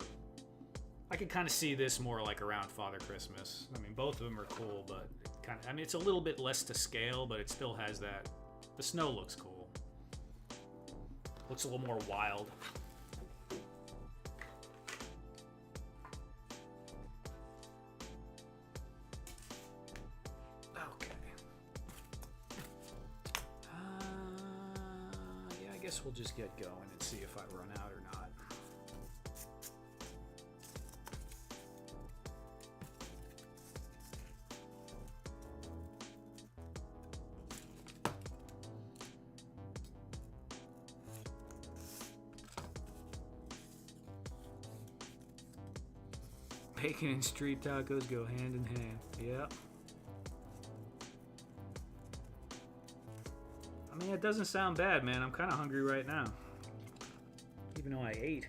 I could kind of see this more like around Father Christmas. I mean, both of them are cool, but kind of. I mean, it's a little bit less to scale, but it still has that. The snow looks cool. Looks a little more wild. I guess we'll just get going and see if I run out or not. Bacon and street tacos go hand in hand. Yep. I mean, it doesn't sound bad, man. I'm kind of hungry right now. Even though I ate.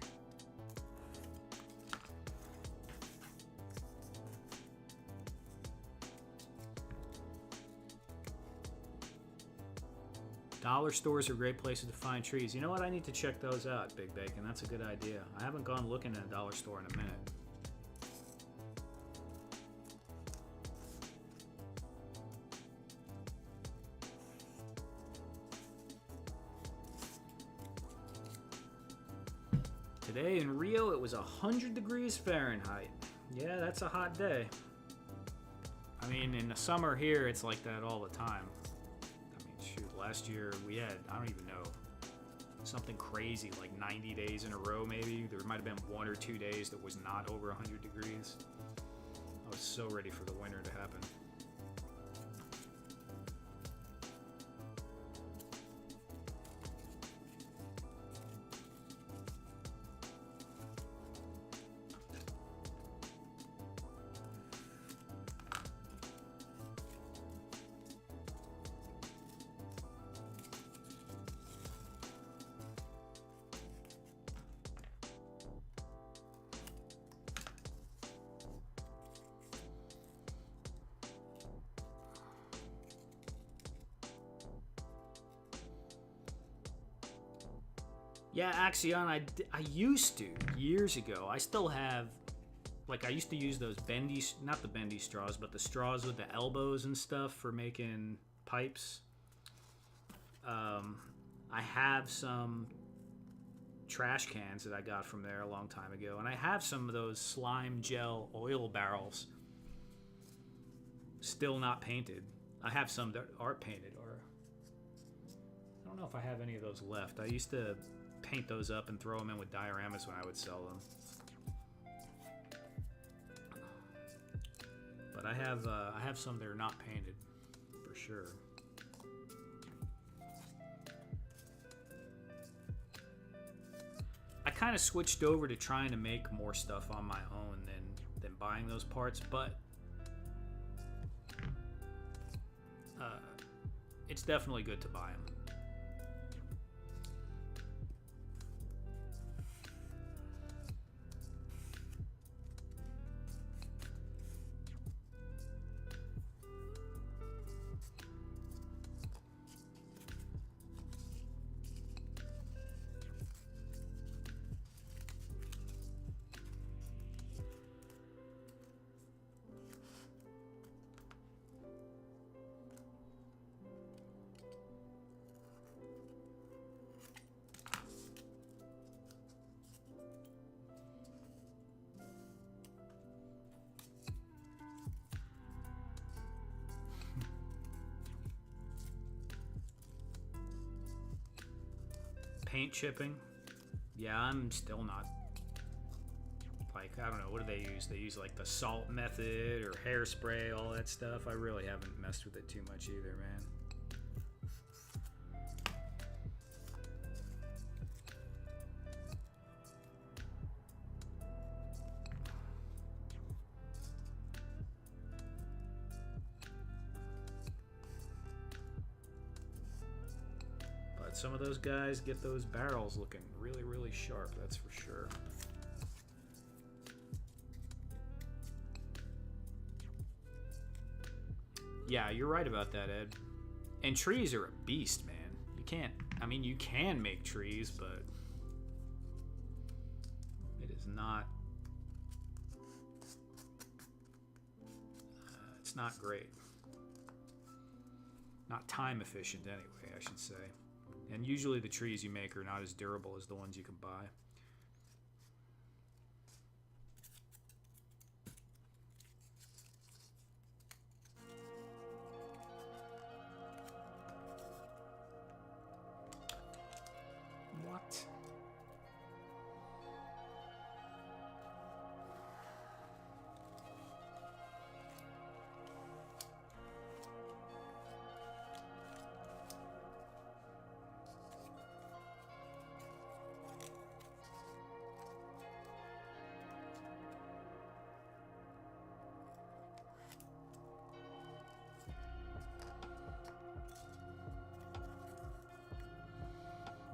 Dollar stores are great places to find trees. You know what? I need to check those out, Big Bacon. That's a good idea. I haven't gone looking at a dollar store in a minute. Today in Rio, it was 100 degrees Fahrenheit. Yeah, that's a hot day. I mean, in the summer here, it's like that all the time. I mean, shoot, last year we had, I don't even know, something crazy, like 90 days in a row maybe. There might have been 1 or 2 days that was not over 100 degrees. I was so ready for the winter to happen. Yeah, Axion, I used to, years ago. I still have, like, I used to use those bendy, not the bendy straws, but the straws with the elbows and stuff for making pipes. I have some trash cans that I got from there a long time ago, and I have some of those slime gel oil barrels still not painted. I have some that are painted, or I don't know if I have any of those left. I used to paint those up and throw them in with dioramas when I would sell them. But I have some that are not painted for sure. I kind of switched over to trying to make more stuff on my own than buying those parts, but it's definitely good to buy them. Paint chipping, yeah, I'm still not, like, I don't know, what do they use? They use like the salt method or hairspray, all that stuff. I really haven't messed with it too much either, man. Some of those guys get those barrels looking really, really sharp, that's for sure. Yeah, you're right about that, Ed. And trees are a beast, man. You can't, I mean, you can make trees, but it's not great. Not time efficient anyway, I should say. And usually the trees you make are not as durable as the ones you can buy. What?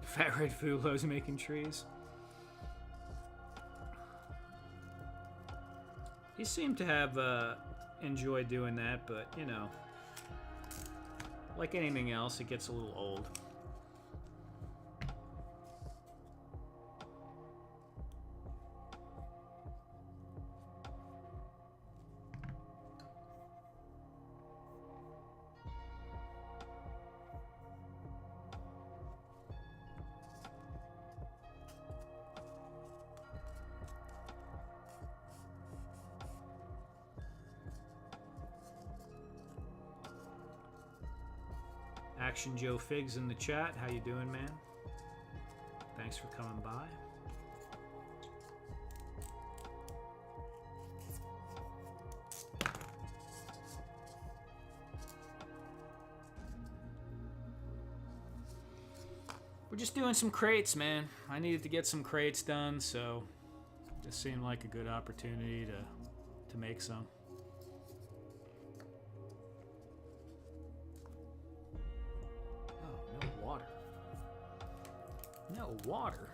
Fat Red Fulo's making trees. He seemed to have enjoyed doing that, but you know, like anything else, it gets a little old. Action Joe Figs in the chat. How you doing, man? Thanks for coming by. We're just doing some crates, man. I needed to get some crates done, so this seemed like a good opportunity to make some. No water.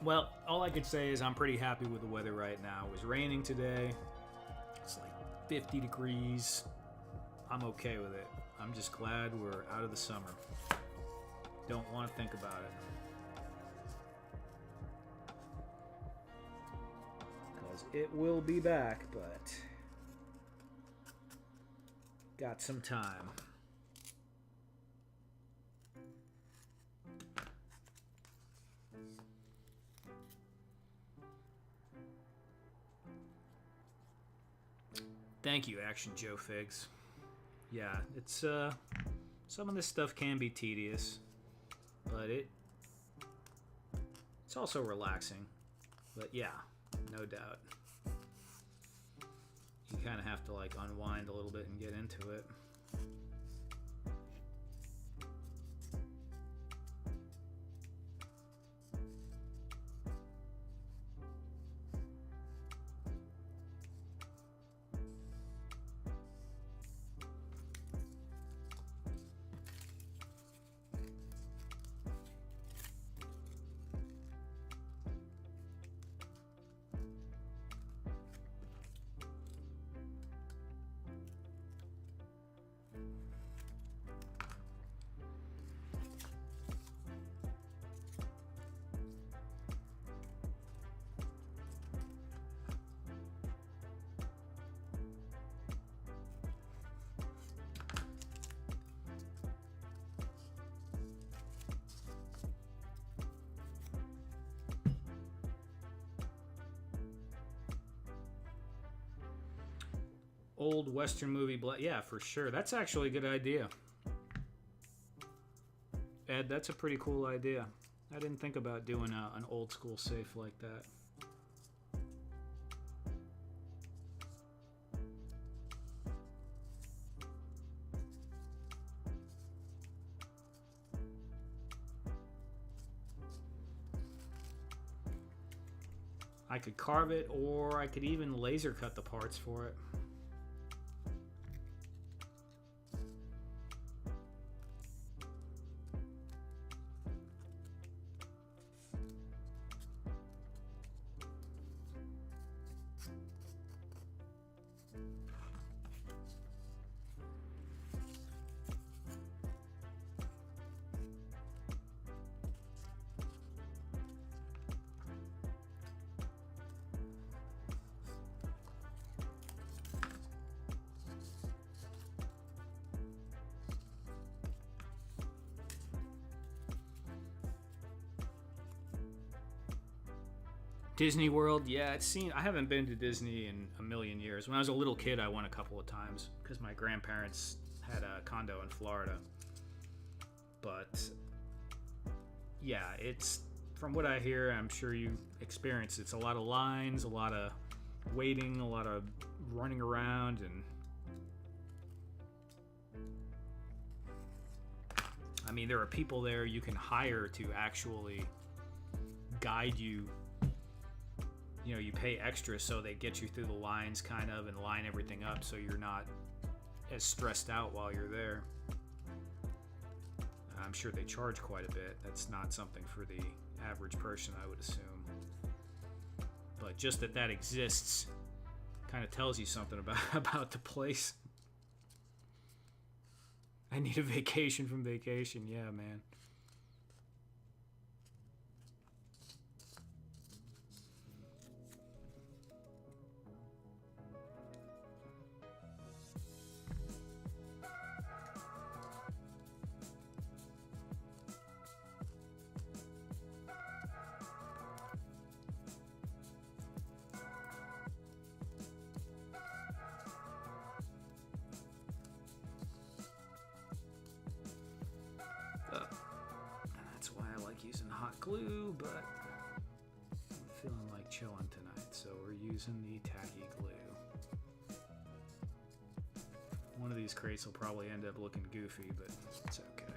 Well, all I could say is I'm pretty happy with the weather right now. It was raining today. It's like 50 degrees. I'm okay with it. I'm just glad we're out of the summer. Don't want to think about it. Because it will be back, but got some time. Thank you, Action Joe Figs. Yeah, it's some of this stuff can be tedious, but it's also relaxing. But yeah, no doubt. You kind of have to like unwind a little bit and get into it. Old Western movie, yeah, for sure. That's actually a good idea. Ed, that's a pretty cool idea. I didn't think about doing an old school safe like that. I could carve it, or I could even laser cut the parts for it. Disney World, yeah, it's seen. I haven't been to Disney in a million years. When I was a little kid, I went a couple of times because my grandparents had a condo in Florida. But yeah, it's from what I hear, I'm sure you experience. It's a lot of lines, a lot of waiting, a lot of running around, and I mean, there are people there you can hire to actually guide you. You know, you pay extra so they get you through the lines kind of and line everything up so you're not as stressed out while you're there. I'm sure they charge quite a bit. That's not something for the average person, I would assume. But just that exists kind of tells you something about the place. I need a vacation from vacation. Yeah, man. That's why I like using hot glue, but I'm feeling like chilling tonight, so we're using the tacky glue. One of these crates will probably end up looking goofy, but it's okay.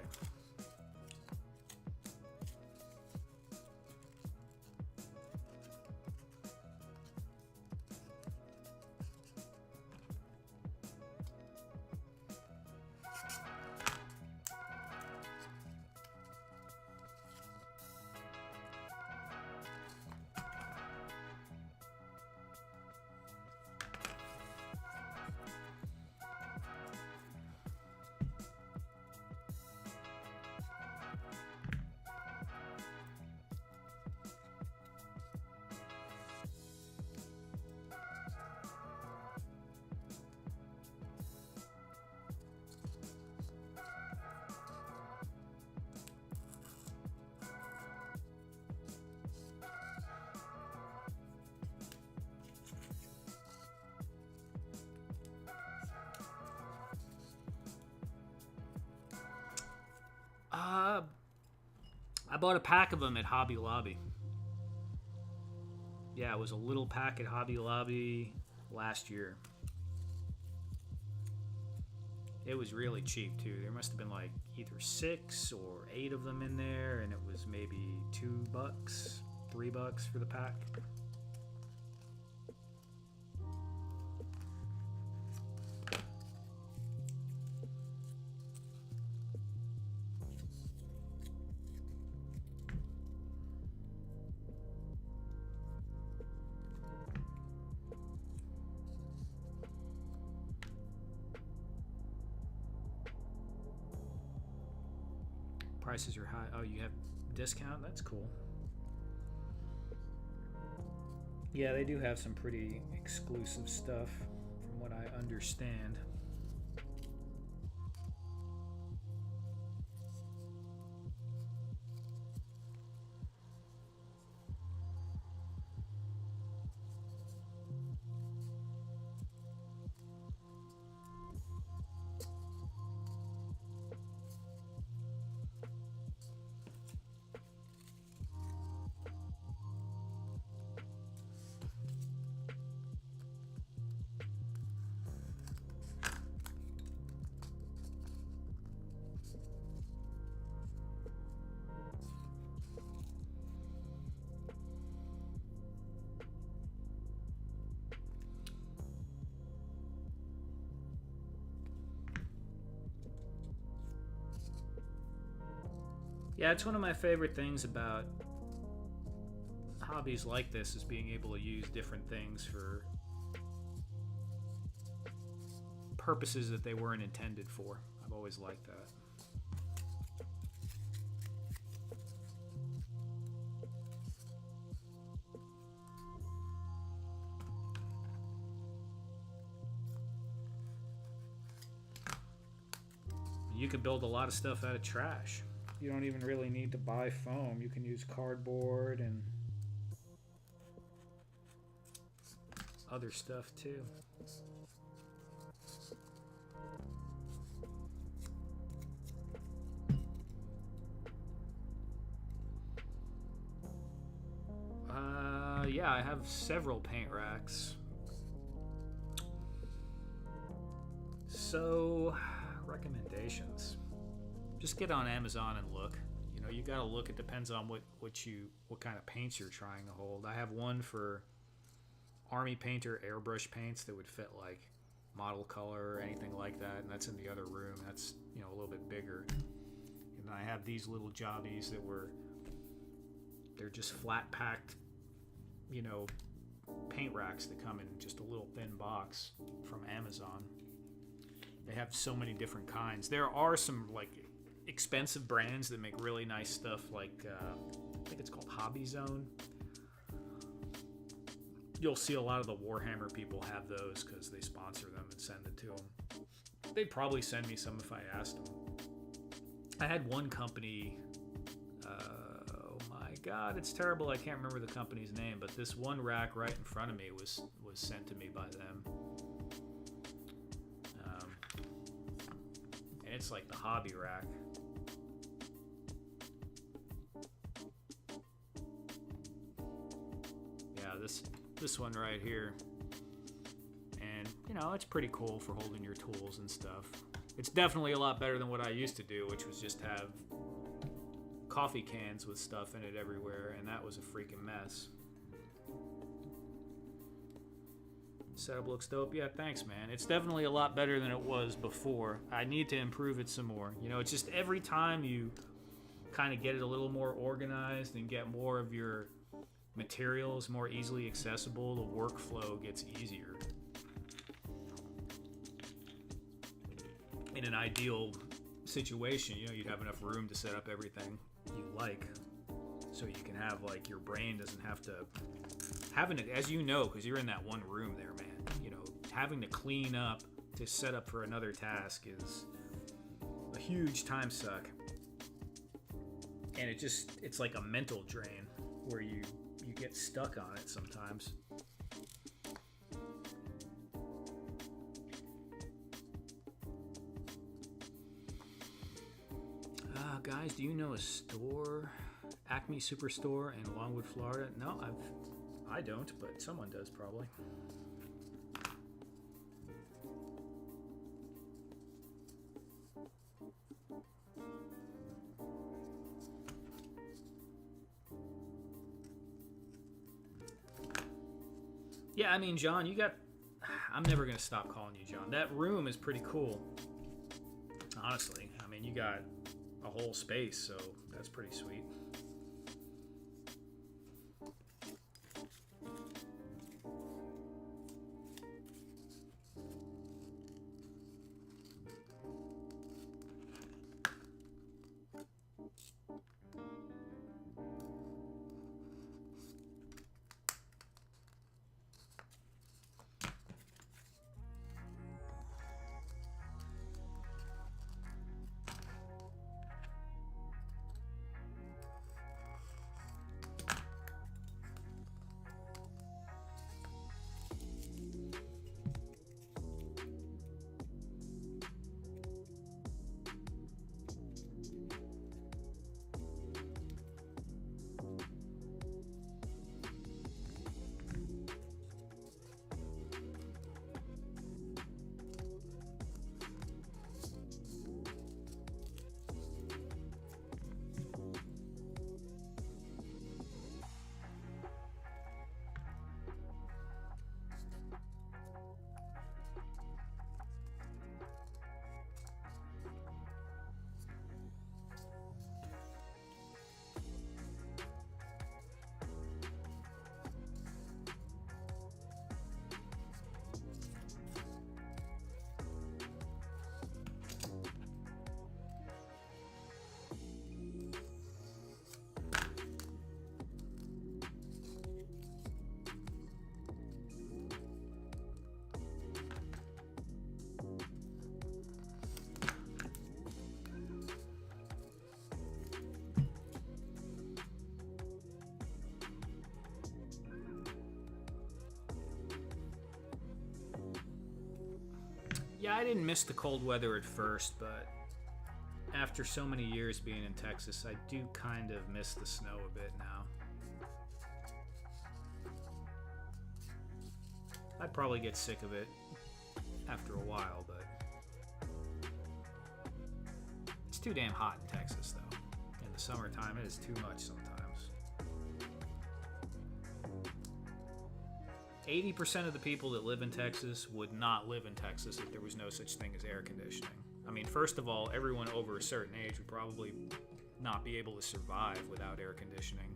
I bought a pack of them at Hobby Lobby. Yeah, it was a little pack at Hobby Lobby last year. It was really cheap too. There must have been like either 6 or 8 of them in there, and it was maybe $2, $3 for the pack. Prices are high. Oh, you have discount? That's cool. Yeah, they do have some pretty exclusive stuff from what I understand. Yeah, it's one of my favorite things about hobbies like this is being able to use different things for purposes that they weren't intended for. I've always liked that. You could build a lot of stuff out of trash. You don't even really need to buy foam. You can use cardboard and other stuff too. Yeah, I have several paint racks. So, recommendations. Just get on Amazon and look. You know, you gotta look. It depends on what kind of paints you're trying to hold. I have one for Army Painter airbrush paints that would fit like model color or anything like that, and that's in the other room. That's, you know, a little bit bigger. And I have these little jobbies they're just flat packed, you know, paint racks that come in just a little thin box from Amazon. They have so many different kinds. There are some like expensive brands that make really nice stuff, like I think it's called Hobby Zone. You'll see a lot of the Warhammer people have those because they sponsor them and send it to them. They'd probably send me some if I asked them. I had one company, oh my god, it's terrible, I can't remember the company's name, but this one rack right in front of me was sent to me by them. And it's like the hobby rack. Yeah, this one right here. And, you know, it's pretty cool for holding your tools and stuff. It's definitely a lot better than what I used to do, which was just have coffee cans with stuff in it everywhere, and that was a freaking mess. Setup looks dope. Yeah, thanks, man. It's definitely a lot better than it was before. I need to improve it some more. You know, it's just every time you kind of get it a little more organized and get more of your materials more easily accessible, the workflow gets easier. In an ideal situation, you know, you'd have enough room to set up everything you like, so you can have, like, your brain doesn't have to having it, as you know, because you're in that one room there, man. You know, having to clean up to set up for another task is a huge time suck, and it's like a mental drain where you get stuck on it sometimes. Guys, do you know a store, Acme Superstore in Longwood, Florida? No, I don't, but someone does probably. Yeah, I mean, John, I'm never going to stop calling you John. That room is pretty cool, honestly. I mean, you got a whole space, so that's pretty sweet. Yeah, I didn't miss the cold weather at first, but after so many years being in Texas, I do kind of miss the snow a bit now. I'd probably get sick of it after a while, but it's too damn hot in Texas, though. In the summertime, it is too much sometimes. 80% of the people that live in Texas would not live in Texas if there was no such thing as air conditioning. I mean, first of all, everyone over a certain age would probably not be able to survive without air conditioning.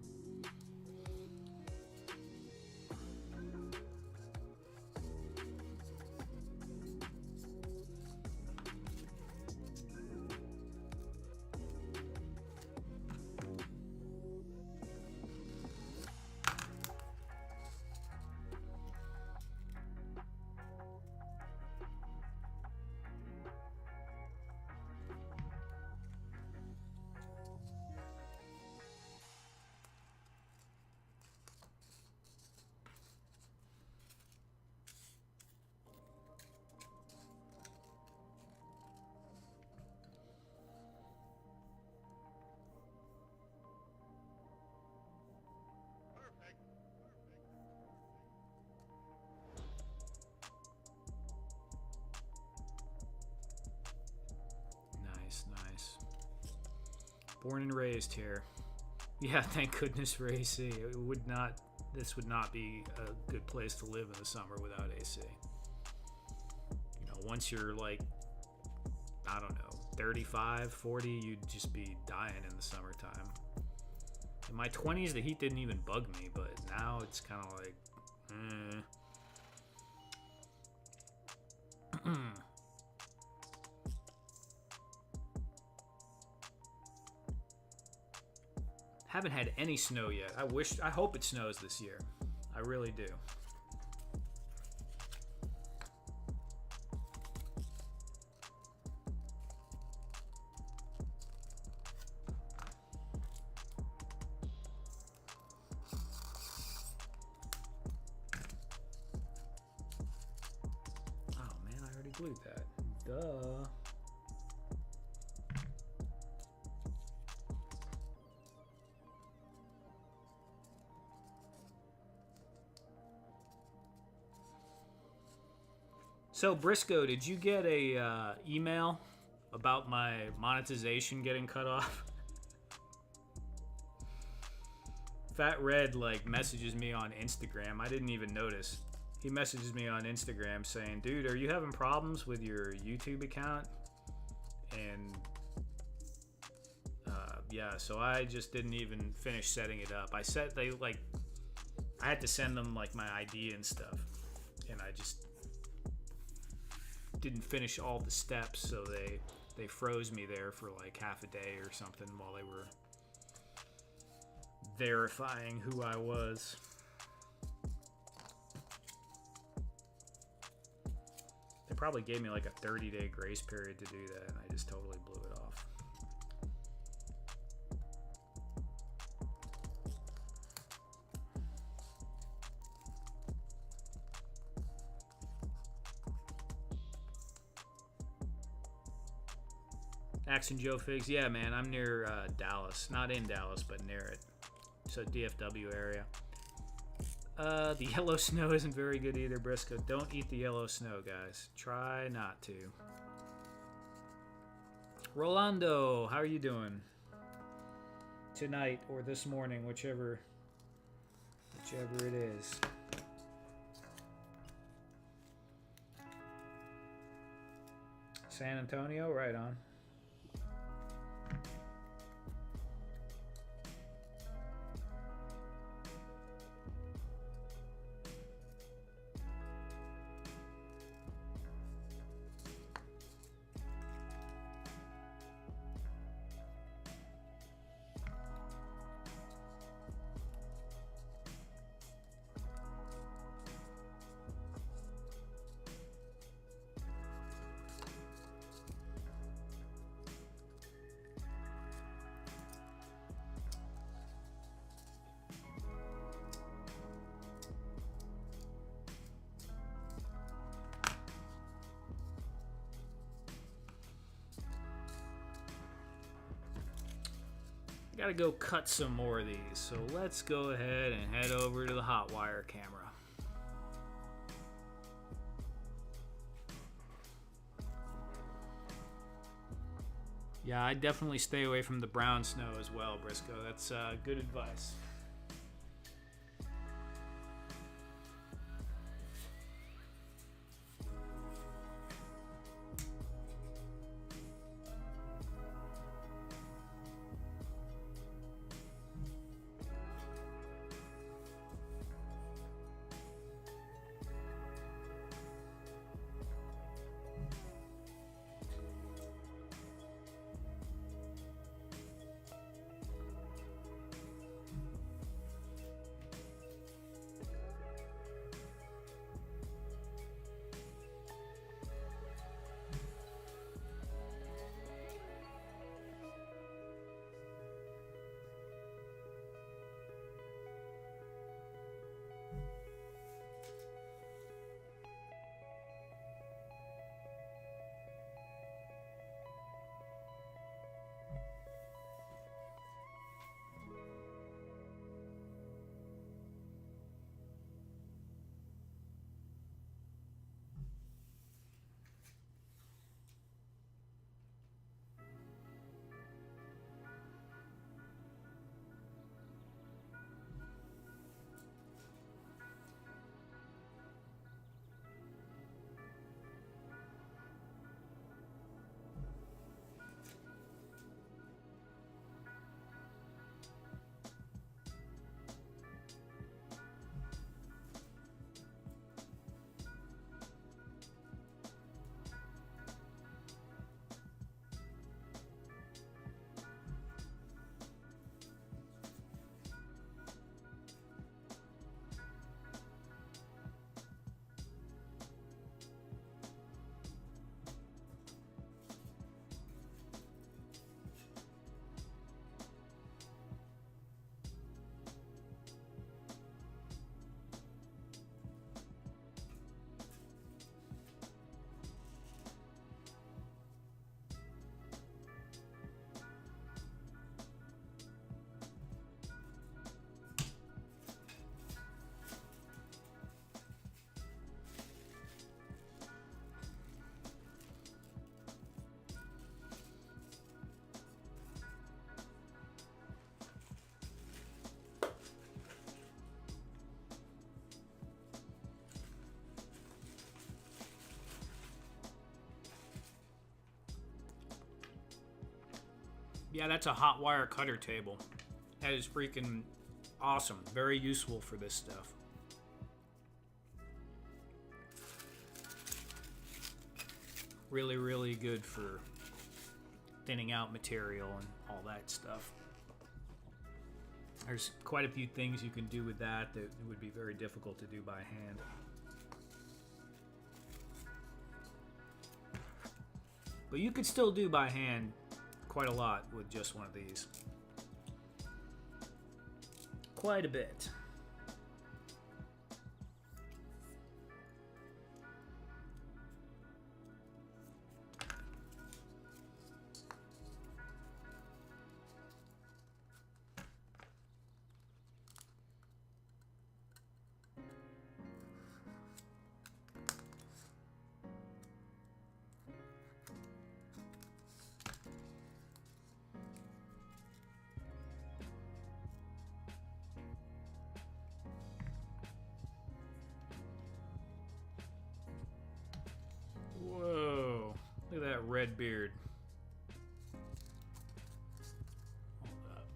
Nice. Born and raised here. Yeah, thank goodness for AC. This would not be a good place to live in the summer without AC. You know, once you're like, I don't know, 35, 40, you'd just be dying in the summertime. In my 20s, the heat didn't even bug me, but now it's kind of like, Haven't had any snow yet. I hope it snows this year. I really do. Oh man, I already glued that. Duh. So Briscoe, did you get a email about my monetization getting cut off? Fat Red messages me on Instagram. I didn't even notice. He messages me on Instagram saying, "Dude, are you having problems with your YouTube account?" And yeah, so I just didn't even finish setting it up. I had to send them my ID and stuff, and I just didn't finish all the steps, so they froze me there for half a day or something while they were verifying who I was. They probably gave me a 30-day grace period to do that, and I just totally blew it off. Action Joe Figs, yeah, man, I'm near Dallas. Not in Dallas, but near it. So DFW area. The yellow snow isn't very good either, Briscoe. Don't eat the yellow snow, guys. Try not to. Rolando, how are you doing? Tonight or this morning, whichever it is. San Antonio, right on. Gotta go cut some more of these. So let's go ahead and head over to the hot wire camera. Yeah, I definitely stay away from the brown snow as well, Briscoe. That's good advice. Yeah, that's a hot wire cutter table. That is freaking awesome. Very useful for this stuff. Really, really good for thinning out material and all that stuff. There's quite a few things you can do with that would be very difficult to do by hand. But you could still do by hand quite a lot with just one of these. Quite a bit. Whoa, look at that red beard. Hold up.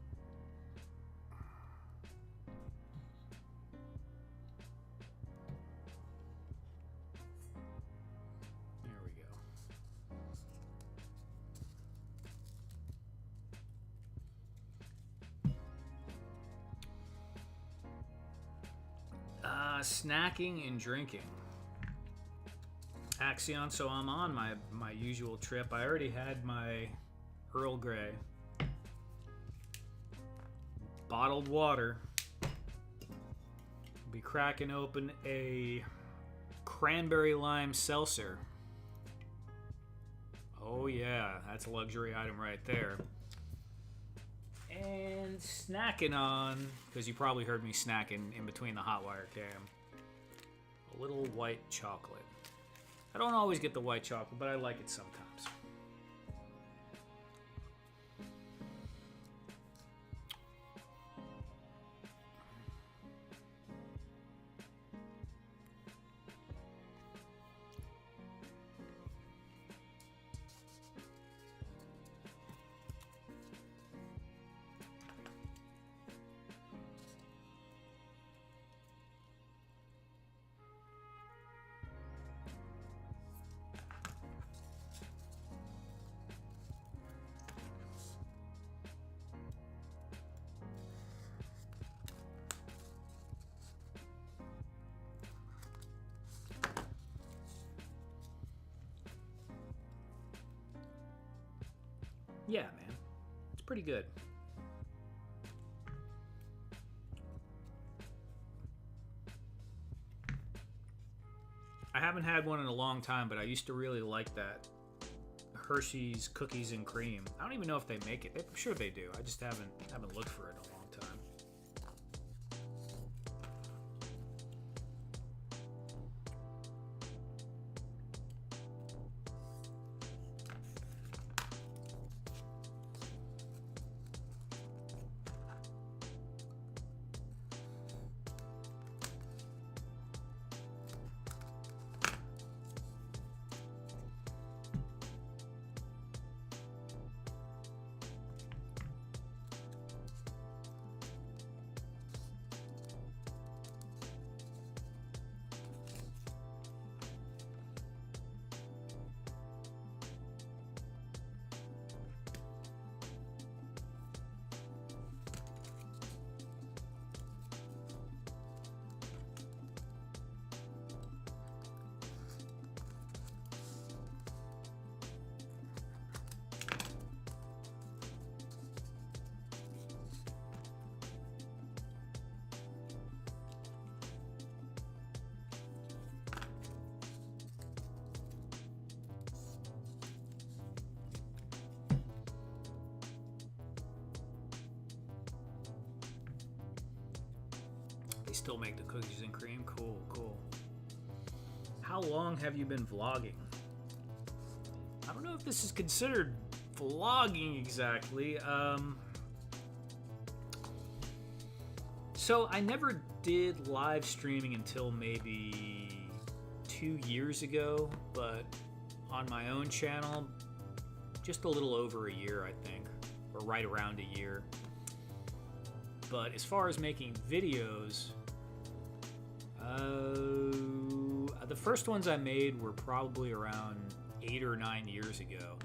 There we go. Snacking and drinking. Axion, so I'm on my usual trip. I already had my Earl Grey. Bottled water. Be cracking open a cranberry lime seltzer. Oh yeah, that's a luxury item right there. And snacking on, because you probably heard me snacking in between the hot wire cam, a little white chocolate. I don't always get the white chocolate, but I like it sometimes. Yeah, man. It's pretty good. I haven't had one in a long time, but I used to really like that Hershey's Cookies and Cream. I don't even know if they make it. I'm sure they do. I just haven't looked for it in a long time. They still make the cookies and cream? Cool, cool. How long have you been vlogging? I don't know if this is considered vlogging exactly. So I never did live streaming until maybe 2 years ago, but on my own channel, just a little over a year, I think, or right around a year. But as far as making videos, the first ones I made were probably around 8 or 9 years ago.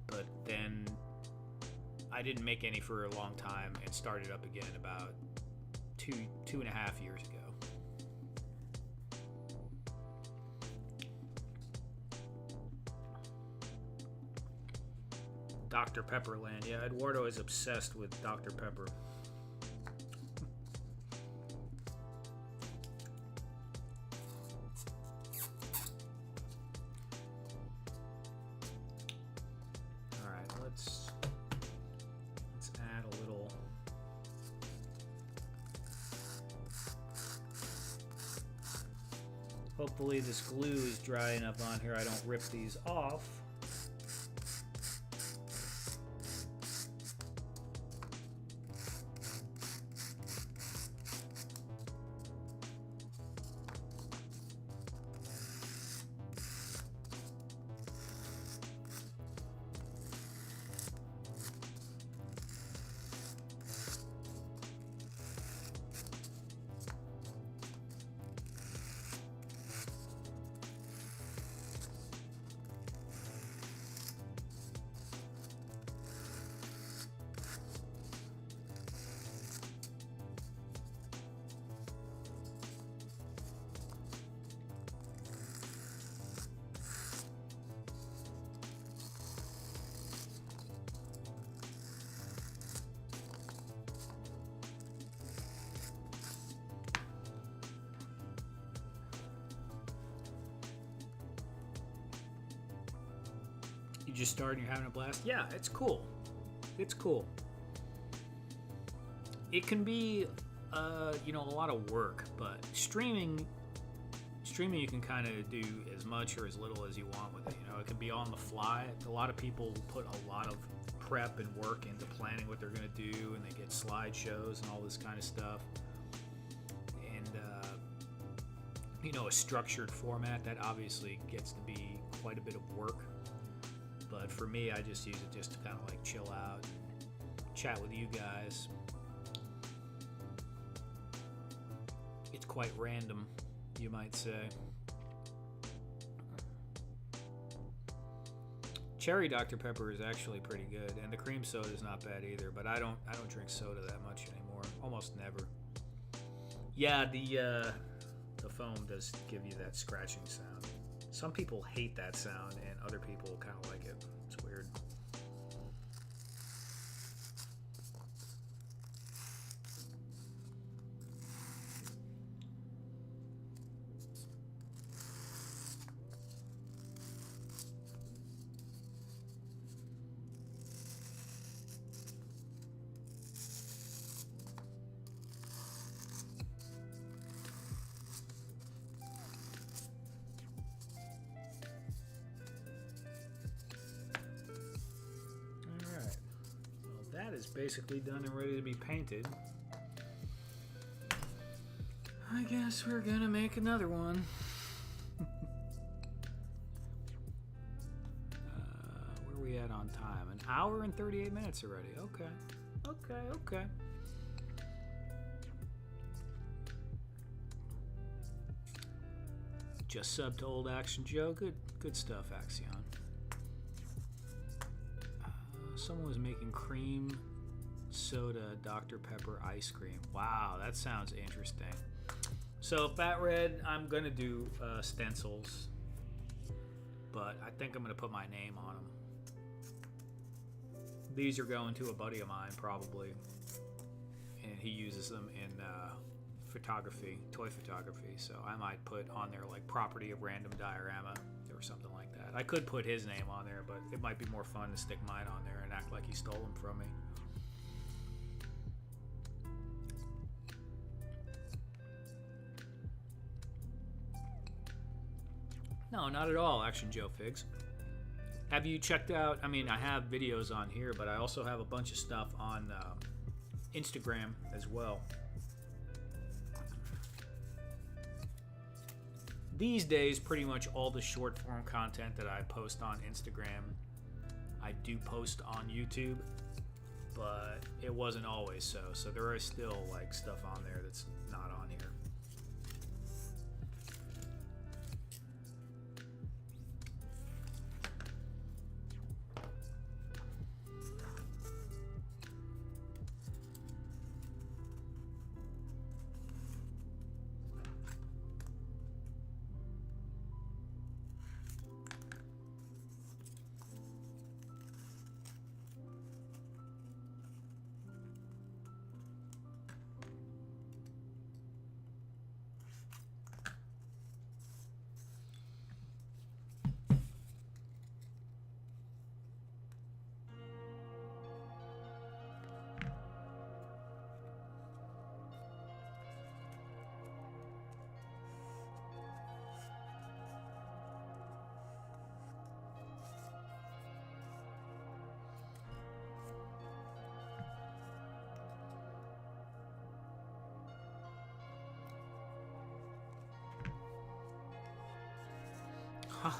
But then I didn't make any for a long time and started up again about two and a half years ago. Dr. Pepper Land. Yeah, Eduardo is obsessed with Dr. Pepper. Hopefully this glue is dry enough on here I don't rip these off. You just started and you're having a blast? Yeah, it's cool. It's cool. it can be, you know, a lot of work, but streaming you can kind of do as much or as little as you want with it. You know, it can be on the fly. A lot of people put a lot of prep and work into planning what they're going to do, and they get slideshows and all this kind of stuff. And, you know, a structured format, that obviously gets to be quite a bit of work. But for me, I just use it just to kind of like chill out, chat with you guys. It's quite random, you might say. Cherry Dr. Pepper is actually pretty good, and the cream soda is not bad either. But I don't drink soda that much anymore. Almost never. Yeah, the foam does give you that scratching sound. Some people hate that sound, and other people kind of like it. It's weird. That is basically done and ready to be painted. I guess we're gonna make another one. Where are we at on time? An hour and 38 minutes already. Okay. Just sub to Old Action Joe. Good stuff, Axion. Someone was making cream soda Dr. Pepper ice cream. Wow, that sounds interesting. So Fat Red, I'm gonna do stencils, but I think I'm gonna put my name on them. These are going to a buddy of mine probably, and he uses them in photography, toy photography. So I might put on there like property of random diorama or something like that. I could put his name on there, but it might be more fun to stick mine on there and act like he stole them from me. No, not at all, Action Joe Figs. Have you checked out, I mean, I have videos on here, but I also have a bunch of stuff on Instagram as well. These days, pretty much all the short form content that I post on Instagram, I do post on YouTube, but it wasn't always so. So there is still like stuff on there that's not on here.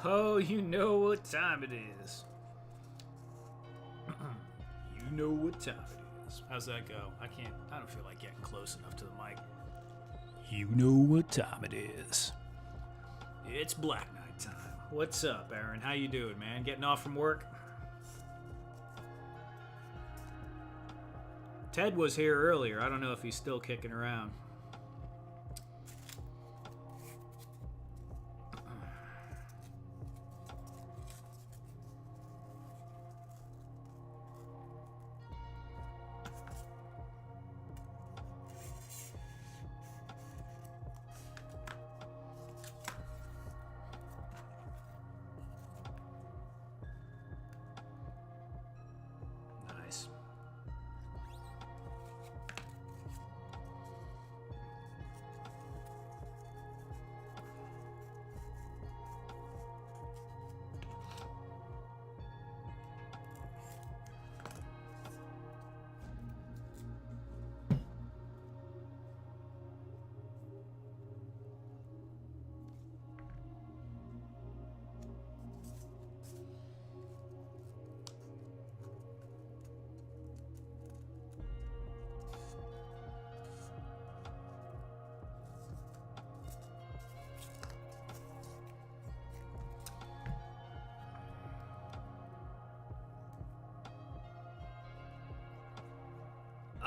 Oh, you know what time it is. You know what time it is. How's that go? I don't feel like getting close enough to the mic. You know what time it is. It's Black Knight time. What's up, Aaron? How you doing, man? Getting off from work? Ted was here earlier. I don't know if he's still kicking around.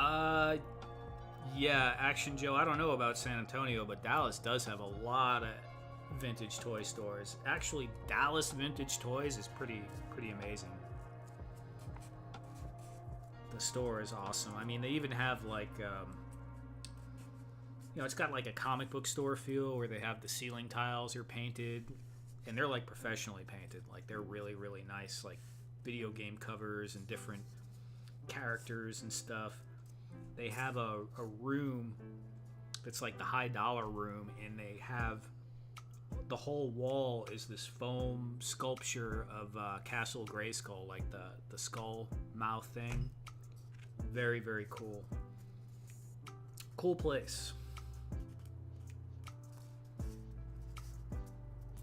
Uh, yeah, Action Joe. I don't know about San Antonio, but Dallas does have a lot of vintage toy stores. Actually, Dallas Vintage Toys is pretty amazing. The store is awesome. I mean, they even have like it's got like a comic book store feel where they have the ceiling tiles are painted, and they're like professionally painted. Like they're really nice, like video game covers and different characters and stuff. They have a room that's like the high dollar room, and they have the whole wall is this foam sculpture of Castle Grayskull, like the skull mouth thing. Very cool. Cool place.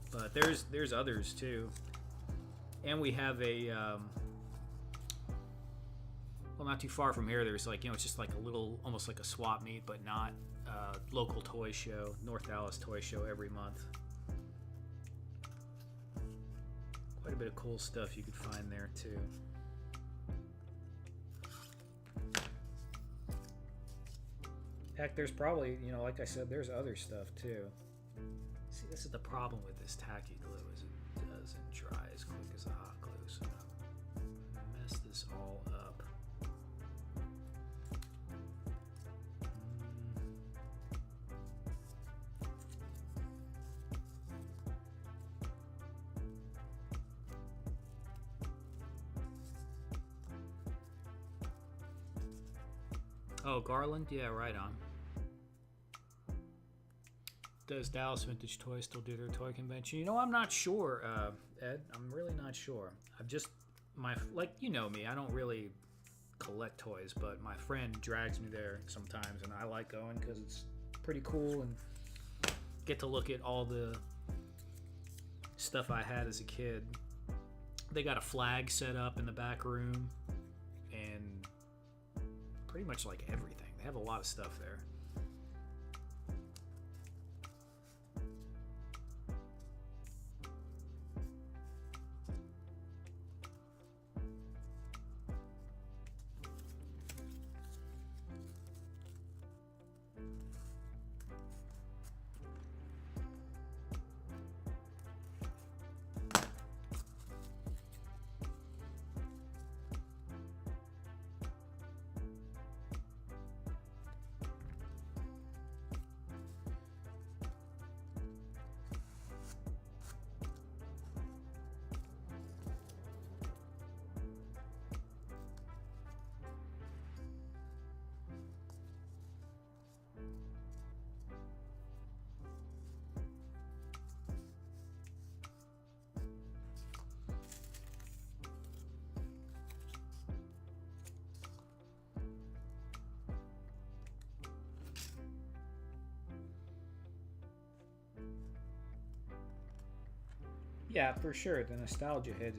But there's others too, and we have a well, not too far from here. There's like it's just like a little, almost like a swap meet, but not local toy show, North Dallas Toy Show every month. Quite a bit of cool stuff you could find there too. Heck, there's probably, like I said, there's other stuff too. See, this is the problem with this tacky glue, is it doesn't dry as quick as a hot glue, so I'm gonna mess this all up. Oh, Garland? Yeah, right on. Does Dallas Vintage Toys still do their toy convention? I'm not sure, Ed. I'm really not sure. I've just, you know me, I don't really collect toys, but my friend drags me there sometimes, and I like going because it's pretty cool and get to look at all the stuff I had as a kid. They got a flag set up in the back room, and pretty much like everything. They have a lot of stuff there. Yeah, for sure. The nostalgia hit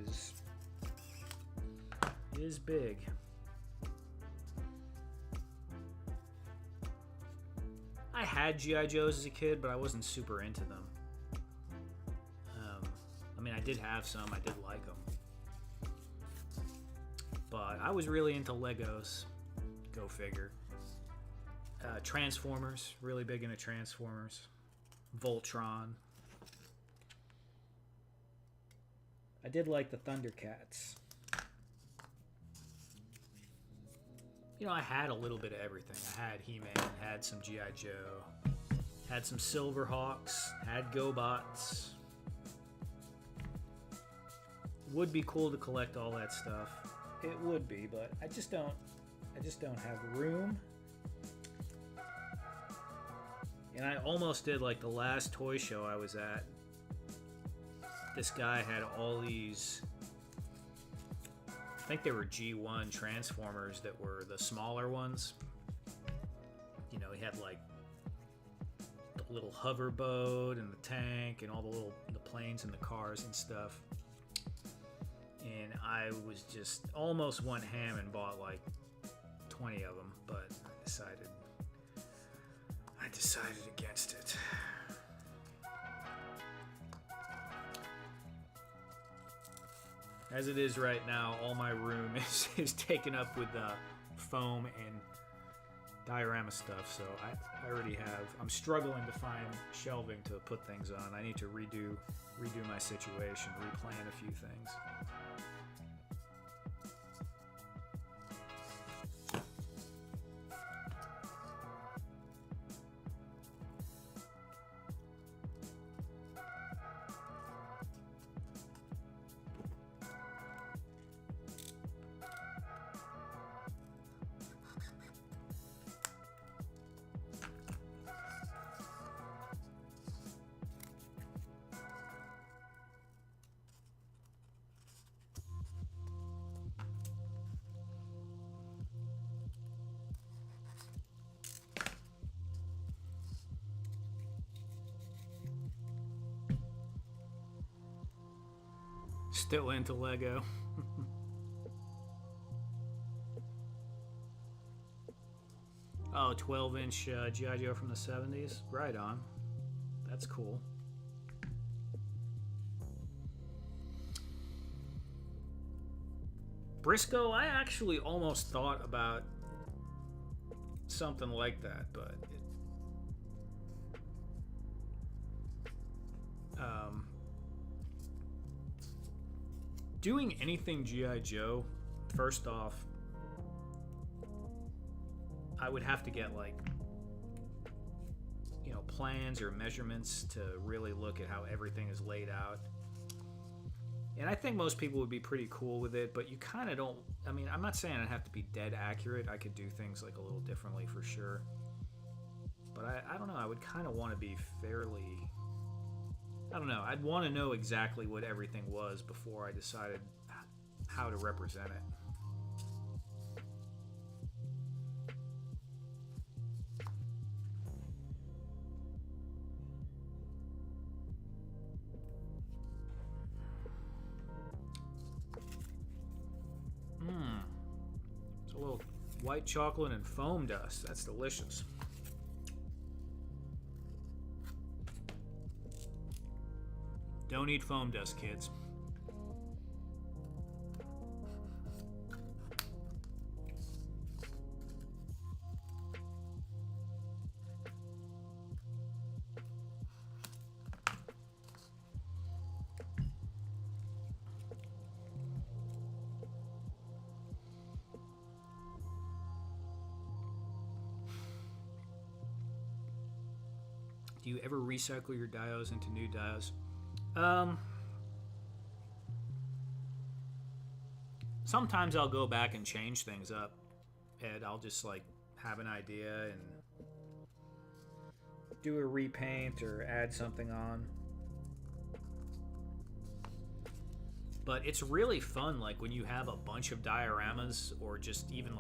is big. I had G.I. Joes as a kid, but I wasn't super into them. I mean, I did have some. I did like them. But I was really into Legos. Go figure. Transformers. Really big into Transformers. Voltron. I did like the Thundercats. I had a little bit of everything. I had He-Man, had some G.I. Joe, had some Silverhawks, had GoBots. Would be cool to collect all that stuff. It would be, but I just don't have room. And I almost did, like, the last toy show I was at. This guy had all these, I think they were G1 Transformers that were the smaller ones. He had like the little hover boat and the tank and all the planes and the cars and stuff. And I was just almost went ham and bought like 20 of them, but I decided against it. As it is right now, all my room is taken up with foam and diorama stuff, so I already have. I'm struggling to find shelving to put things on. I need to redo my situation, replan a few things. Still into Lego. Oh, 12-inch G.I. Joe from the 70s. Right on. That's cool. Briscoe, I actually almost thought about something like that, but doing anything G.I. Joe, first off, I would have to get plans or measurements to really look at how everything is laid out. And I think most people would be pretty cool with it, but you kind of don't. I mean, I'm not saying I'd have to be dead accurate. I could do things a little differently for sure. But I don't know. I would kind of want to be fairly. I don't know. I'd want to know exactly what everything was before I decided how to represent it. It's a little white chocolate and foam dust. That's delicious. Don't eat foam dust, kids. Do you ever recycle your dios into new dios? Sometimes I'll go back and change things up, and I'll just have an idea and do a repaint or add something on. But it's really fun, when you have a bunch of dioramas or just even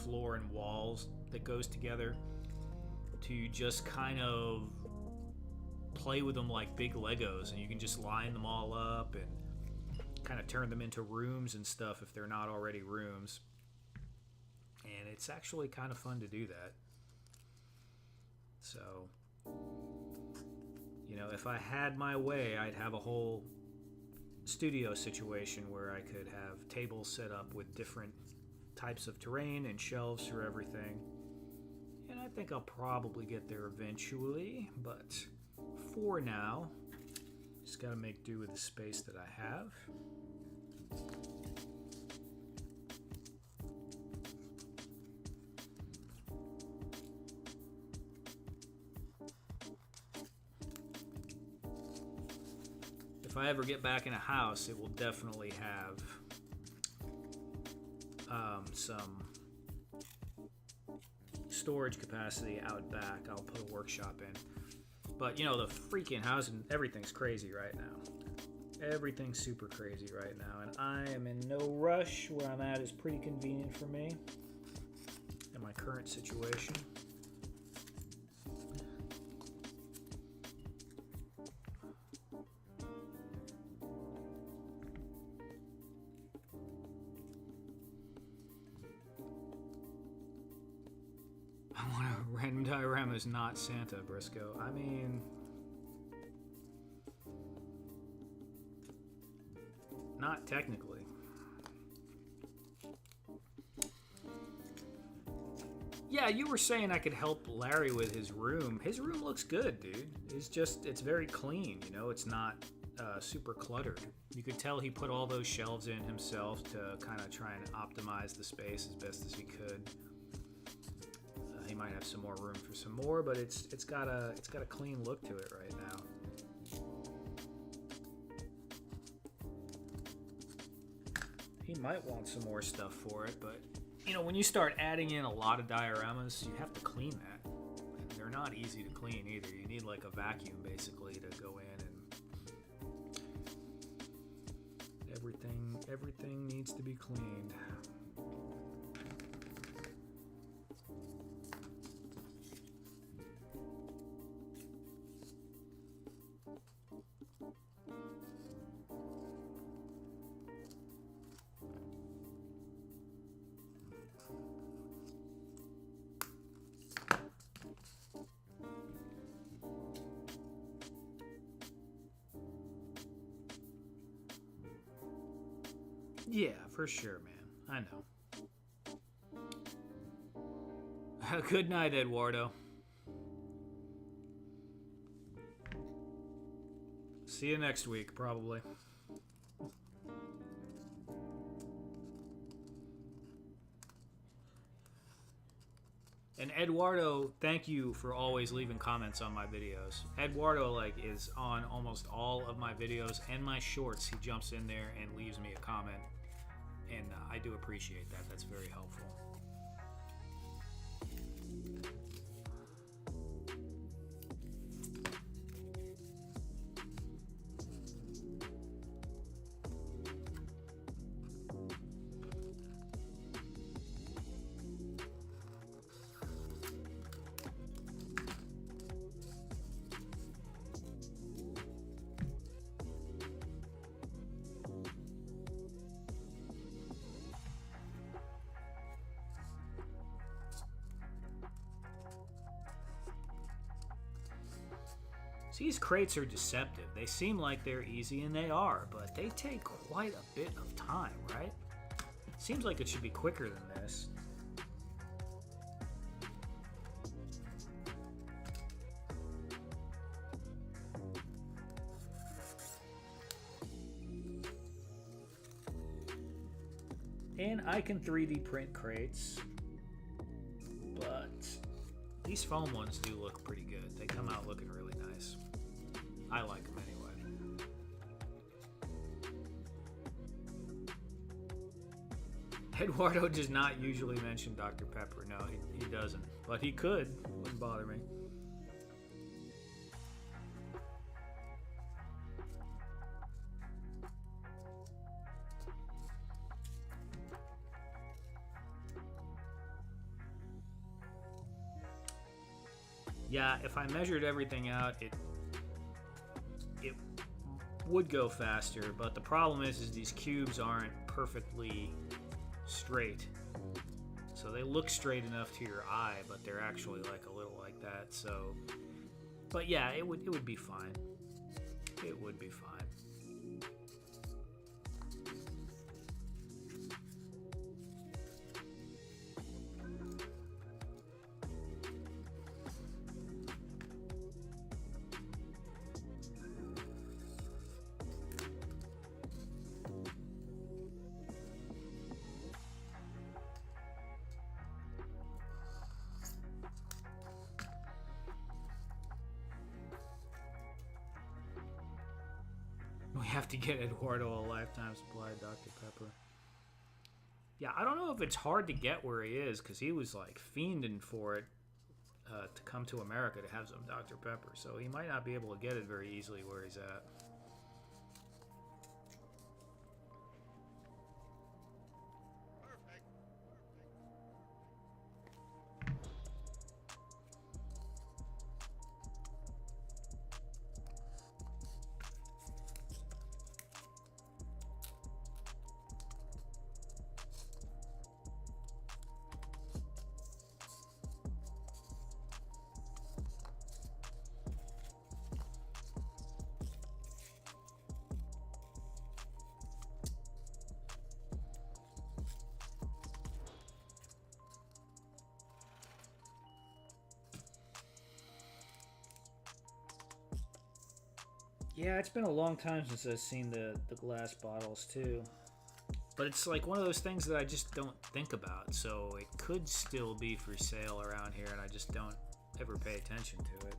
floor and walls that goes together, to just kind of play with them like big Legos, and you can just line them all up and kind of turn them into rooms and stuff if they're not already rooms. And it's actually kind of fun to do that. So, if I had my way, I'd have a whole studio situation where I could have tables set up with different types of terrain and shelves for everything. And I think I'll probably get there eventually, but for now, just gotta make do with the space that I have. If I ever get back in a house, it will definitely have some storage capacity out back. I'll put a workshop in. But, the freaking house and everything's crazy right now. Everything's super crazy right now. And I am in no rush. Where I'm at is pretty convenient for me in my current situation. I want a random diorama is not Santa, Briscoe. I mean, not technically. Yeah, you were saying I could help Larry with his room. His room looks good, dude. It's very clean, you know? It's not super cluttered. You could tell he put all those shelves in himself to kind of try and optimize the space as best as he could. He might have some more room for some more, but it's got a clean look to it right now. He might want some more stuff for it, but you know, when you start adding in a lot of dioramas, you have to clean that. And they're not easy to clean either. You need like a vacuum basically to go in, and everything needs to be cleaned. Yeah, for sure, man. I know. Good night, Eduardo. See you next week, probably. And Eduardo, thank you for always leaving comments on my videos. Eduardo is on almost all of my videos and my shorts. He jumps in there and leaves me a comment. And I do appreciate that. That's very helpful. These crates are deceptive. They seem like they're easy, and they are, but they take quite a bit of time, right? Seems like it should be quicker than this. And I can 3D print crates, but these foam ones do look pretty good. They come out looking really nice. I like them anyway. Eduardo does not usually mention Dr. Pepper. No, he doesn't. But he could. Wouldn't bother me. Yeah, if I measured everything out, it would go faster, but the problem is these cubes aren't perfectly straight. So they look straight enough to your eye, but they're actually like a little like that. So, but yeah, it would be fine. It would be fine. We have to get Eduardo a lifetime supply of Dr. Pepper. Yeah, I don't know if it's hard to get where he is, because he was like fiending for it to come to America to have some Dr. Pepper. So he might not be able to get it very easily where he's at. Yeah, it's been a long time since I've seen the glass bottles too. But it's like one of those things that I just don't think about. So it could still be for sale around here, and I just don't ever pay attention to it.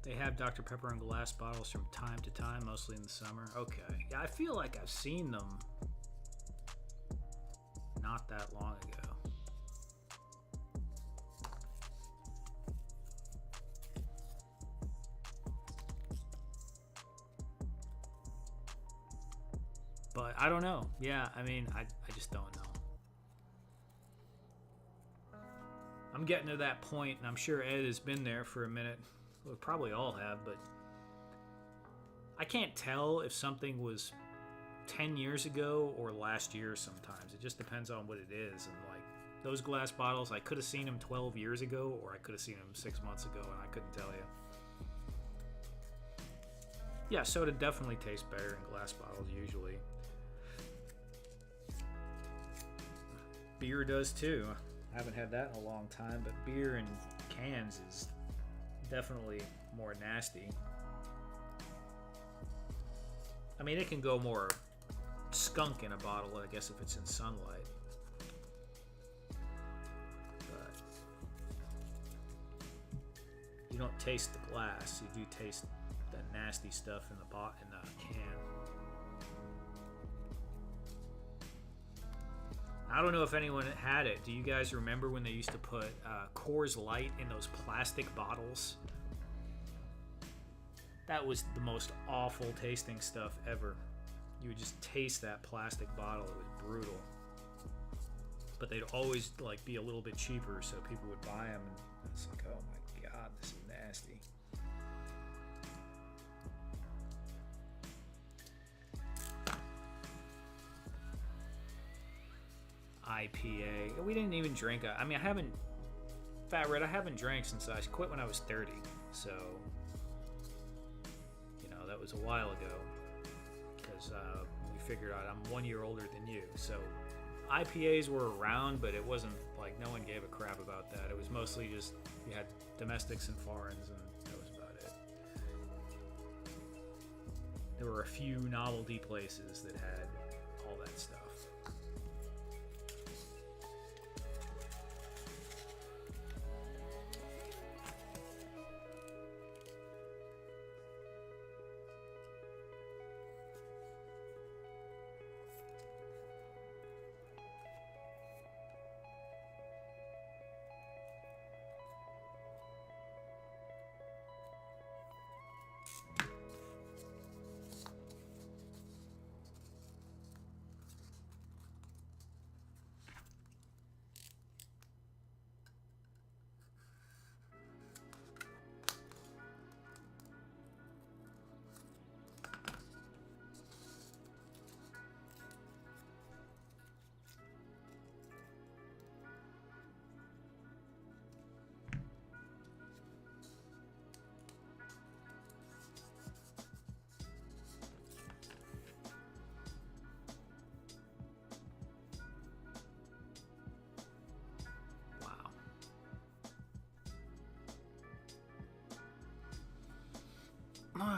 They have Dr. Pepper in glass bottles from time to time, mostly in the summer. Okay. Yeah, I feel like I've seen them not that long ago. But I don't know. Yeah, I mean, I just don't know. I'm getting to that point, and I'm sure Ed has been there for a minute. We probably all have, but I can't tell if something was 10 years ago or last year sometimes. It just depends on what it is. And like those glass bottles, I could have seen them 12 years ago, or I could have seen them 6 months ago, and I couldn't tell you. Yeah, soda definitely tastes better in glass bottles usually. Beer does too. I haven't had that in a long time, but beer in cans is definitely more nasty. I mean, it can go more skunk in a bottle, I guess, if it's in sunlight. But you don't taste the glass. You do taste that nasty stuff in the can. I don't know if anyone had it. Do you guys remember when they used to put Coors Light in those plastic bottles? That was the most awful tasting stuff ever. You would just taste that plastic bottle. It was brutal. But they'd always like be a little bit cheaper, so people would buy them. And it's like, oh my god, this is nasty. IPA. We didn't even drink. I mean, I haven't. Fat Red, I haven't drank since I quit when I was 30. So, you know, that was a while ago. Because we figured out I'm 1 year older than you. So, IPAs were around, but it wasn't like no one gave a crap about that. It was mostly just you had domestics and foreigns, and that was about it. There were a few novelty places that had all that stuff.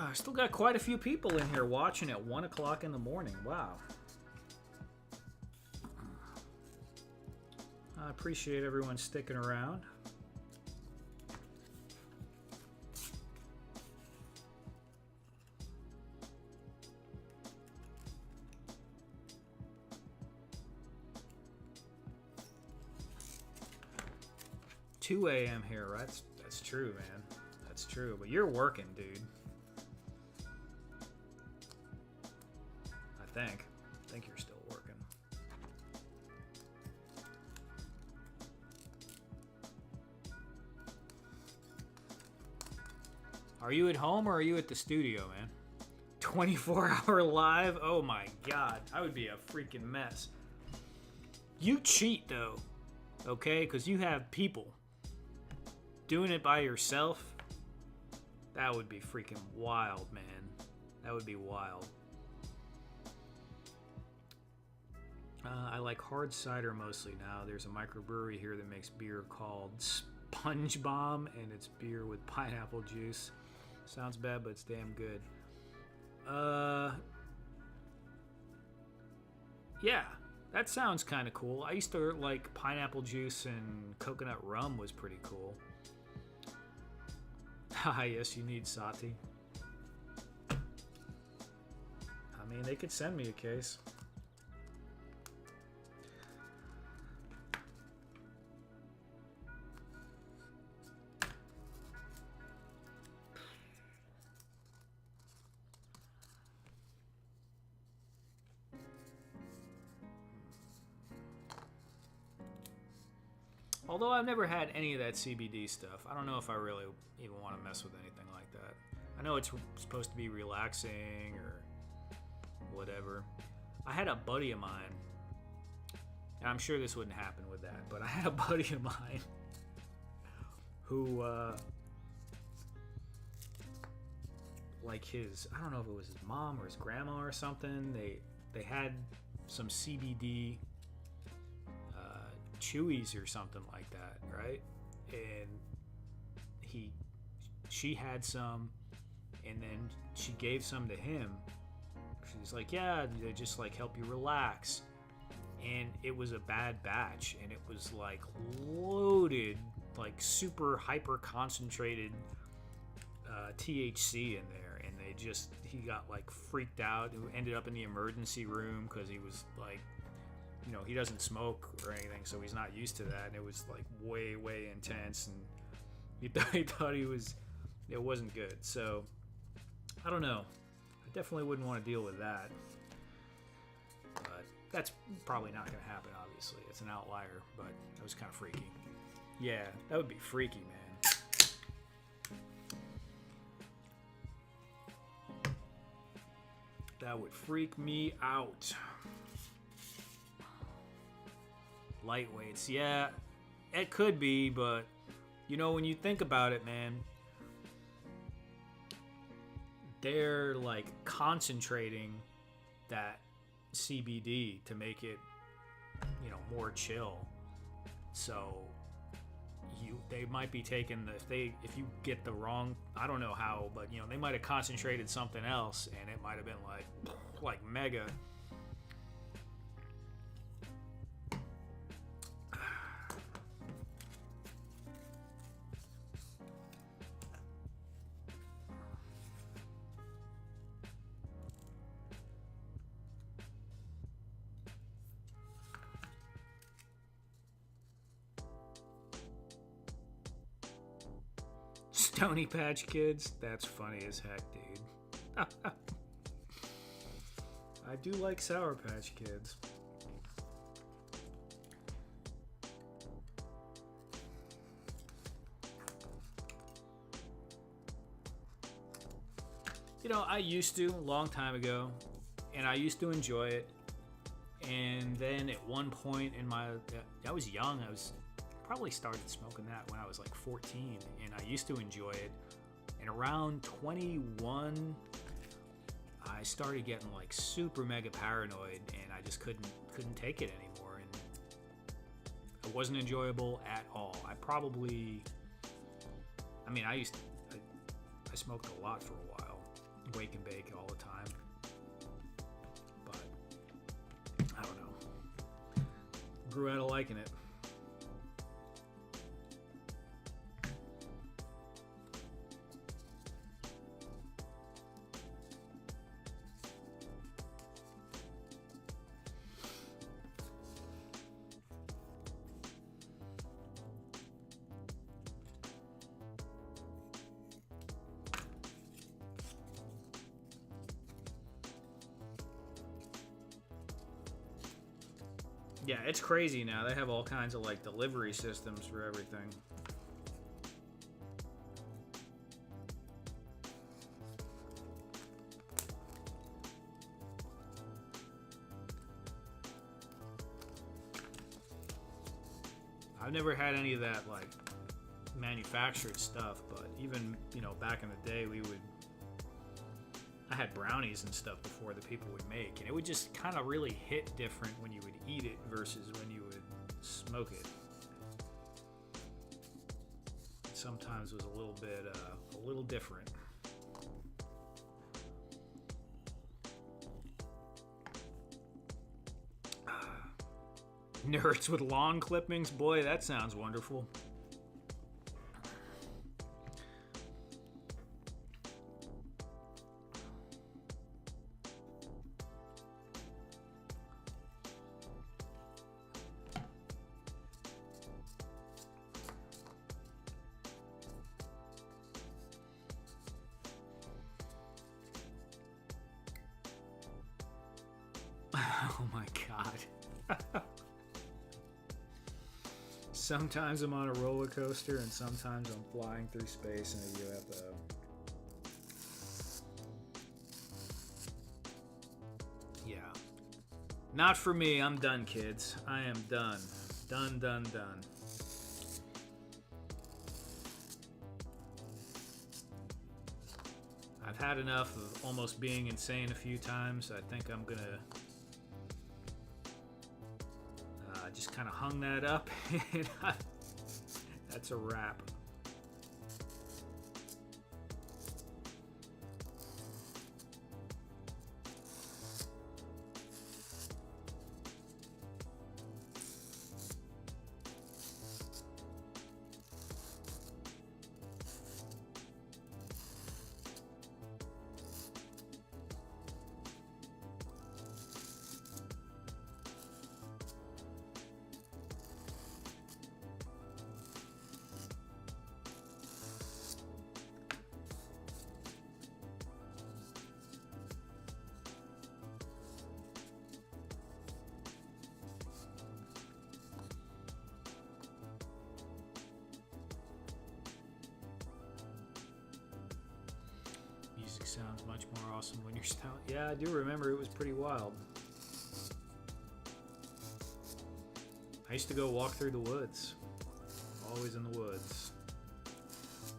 I still got quite a few people in here watching at 1 o'clock in the morning. Wow. I appreciate everyone sticking around. $2 a.m. here, right? That's true, man. That's true. But you're working, dude. I think you're still working. Are you at home or are you at the studio, man? 24-hour live? Oh my god. I would be a freaking mess. You cheat, though. Okay? Because you have people. Doing it by yourself, that would be freaking wild, man. That would be wild. I like hard cider mostly now. There's a microbrewery here that makes beer called Sponge Bomb, and it's beer with pineapple juice. Sounds bad, but it's damn good. Yeah, that sounds kind of cool. I used to like pineapple juice and coconut rum was pretty cool. Ah, yes, you need sati. I mean, they could send me a case. Although I've never had any of that CBD stuff. I don't know if I really even want to mess with anything like that. I know it's supposed to be relaxing or whatever. I had a buddy of mine, and I'm sure this wouldn't happen with that, but I had a buddy of mine who, like I don't know if it was his mom or his grandma or something, they had some CBD chewies or something like that, right? And she had some, and then she gave some to him. She's like, yeah, they just like help you relax. And it was a bad batch, and it was like loaded, like super hyper concentrated THC in there, and he got like freaked out and ended up in the emergency room because he was like, you know, he doesn't smoke or anything, so he's not used to that, and it was like way intense, and he thought it wasn't good. So I don't know, I definitely wouldn't want to deal with that, but that's probably not going to happen. Obviously, it's an outlier, but that was kind of freaky. Yeah, that would be freaky, man. That would freak me out. Lightweights, yeah, it could be, but you know, when you think about it, man, they're like concentrating that CBD to make it, you know, more chill. So they might be taking if you get the wrong, I don't know how, but you know, they might have concentrated something else, and it might have been like mega. Stony Patch Kids? That's funny as heck, dude. I do like Sour Patch Kids. You know, I used to, a long time ago, and I used to enjoy it. And then at one point in I was young, I probably started smoking that when I was like 14, and I used to enjoy it. And around 21, I started getting like super mega paranoid, and I just couldn't take it anymore, and it wasn't enjoyable at all. I smoked a lot for a while, wake and bake all the time. But I don't know. Grew out of liking it. Yeah, it's crazy now. They have all kinds of like delivery systems for everything. I've never had any of that like manufactured stuff, but even, you know, back in the day I had brownies and stuff before the people would make, and it would just kind of really hit different when you would eat it versus when you would smoke it. Sometimes was a little different. Nerds with lawn clippings, boy, that sounds wonderful. Oh my god. Sometimes I'm on a roller coaster and sometimes I'm flying through space in a UFO. Yeah. Not for me. I'm done, kids. I am done. Done. I've had enough of almost being insane a few times. I think I'm gonna just kind of hung that up, and that's a wrap. Sounds much more awesome when you're stout. Yeah, I do remember it was pretty wild. I used to go walk through the woods. Always in the woods.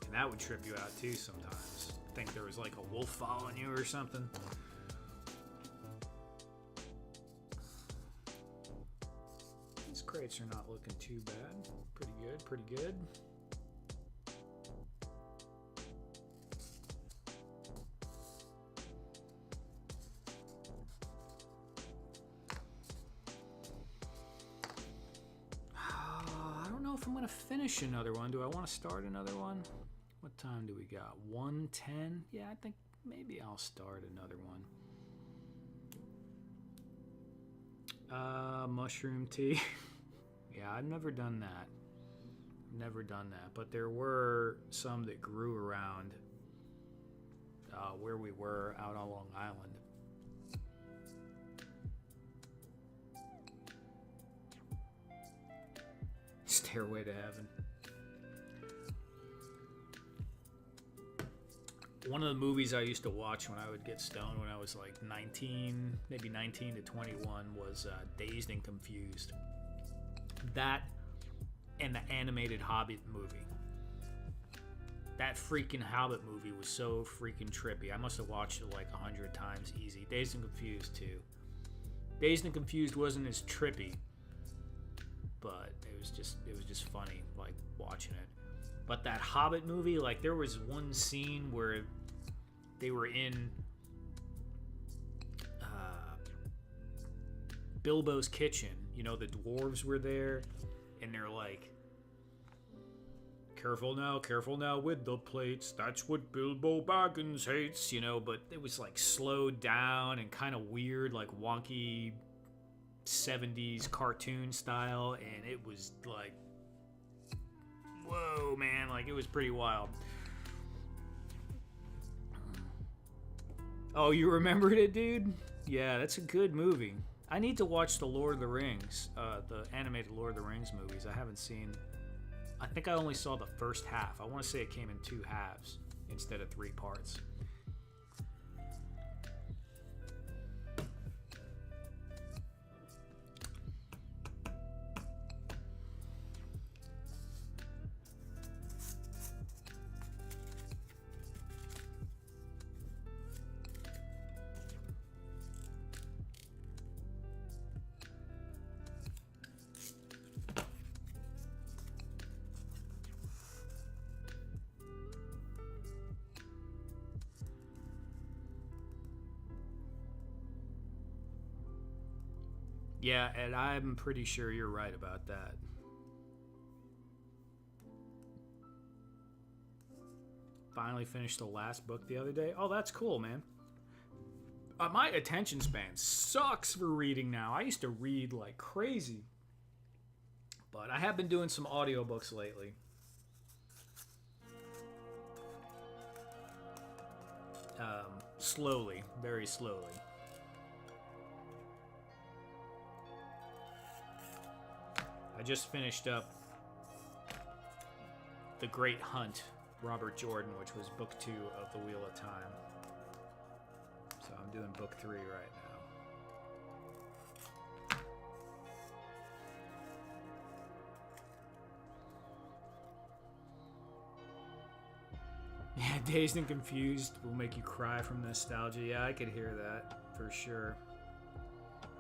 And that would trip you out too sometimes. I think there was like a wolf following you or something. These crates are not looking too bad. Pretty good. If I'm gonna finish another one. Do I want to start another one? What time do we got? 1:10? Yeah, I think maybe I'll start another one. Mushroom tea. Yeah, I've never done that. But there were some that grew around where we were out on Long Island. Stairway to Heaven. One of the movies I used to watch when I would get stoned when I was like 19, maybe 19 to 21 was Dazed and Confused. That and the animated Hobbit movie. That freaking Hobbit movie was so freaking trippy. I must have watched it like 100 times easy. Dazed and Confused too. Dazed and Confused wasn't as trippy, but it was just funny, like, watching it. But that Hobbit movie, like, there was one scene where they were in Bilbo's kitchen. You know, the dwarves were there, and they're like, careful now with the plates. That's what Bilbo Baggins hates, you know. But it was like slowed down and kind of weird, like wonky 70s cartoon style, and it was like, whoa, man, like it was pretty wild. Oh, you remembered it, dude? Yeah, that's a good movie. I need to watch the Lord of the Rings, the animated Lord of the Rings movies. I haven't seen. I think I only saw the first half. I want to say it came in 2 halves instead of 3 parts. Yeah, and I'm pretty sure you're right about that. Finally finished the last book the other day. Oh, that's cool, man. My attention span sucks for reading now. I used to read like crazy. But I have been doing some audiobooks lately. Slowly, very slowly. I just finished up The Great Hunt, Robert Jordan, which was book 2 of The Wheel of Time. So I'm doing book 3 right now. Yeah, Dazed and Confused will make you cry from nostalgia. Yeah, I could hear that for sure.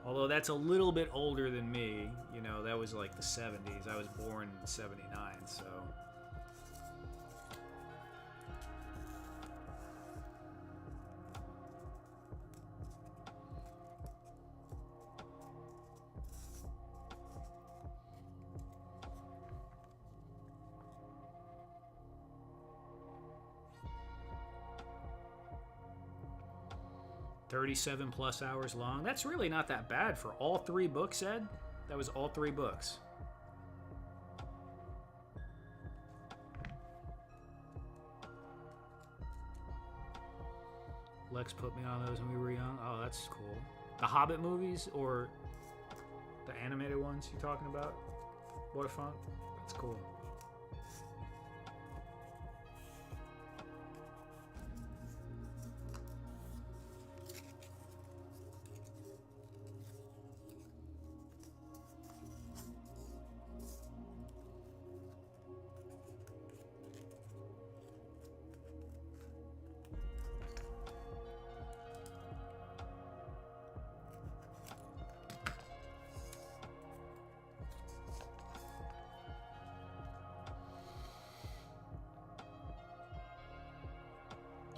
Although that's a little bit older than me, you know, that was like the 70s. I was born in 79, so. $37 plus hours long. That's really not that bad for all 3 books, Ed. That was all 3 books. Lex put me on those when we were young. Oh, that's cool. The Hobbit movies or the animated ones you're talking about? What fun. That's cool.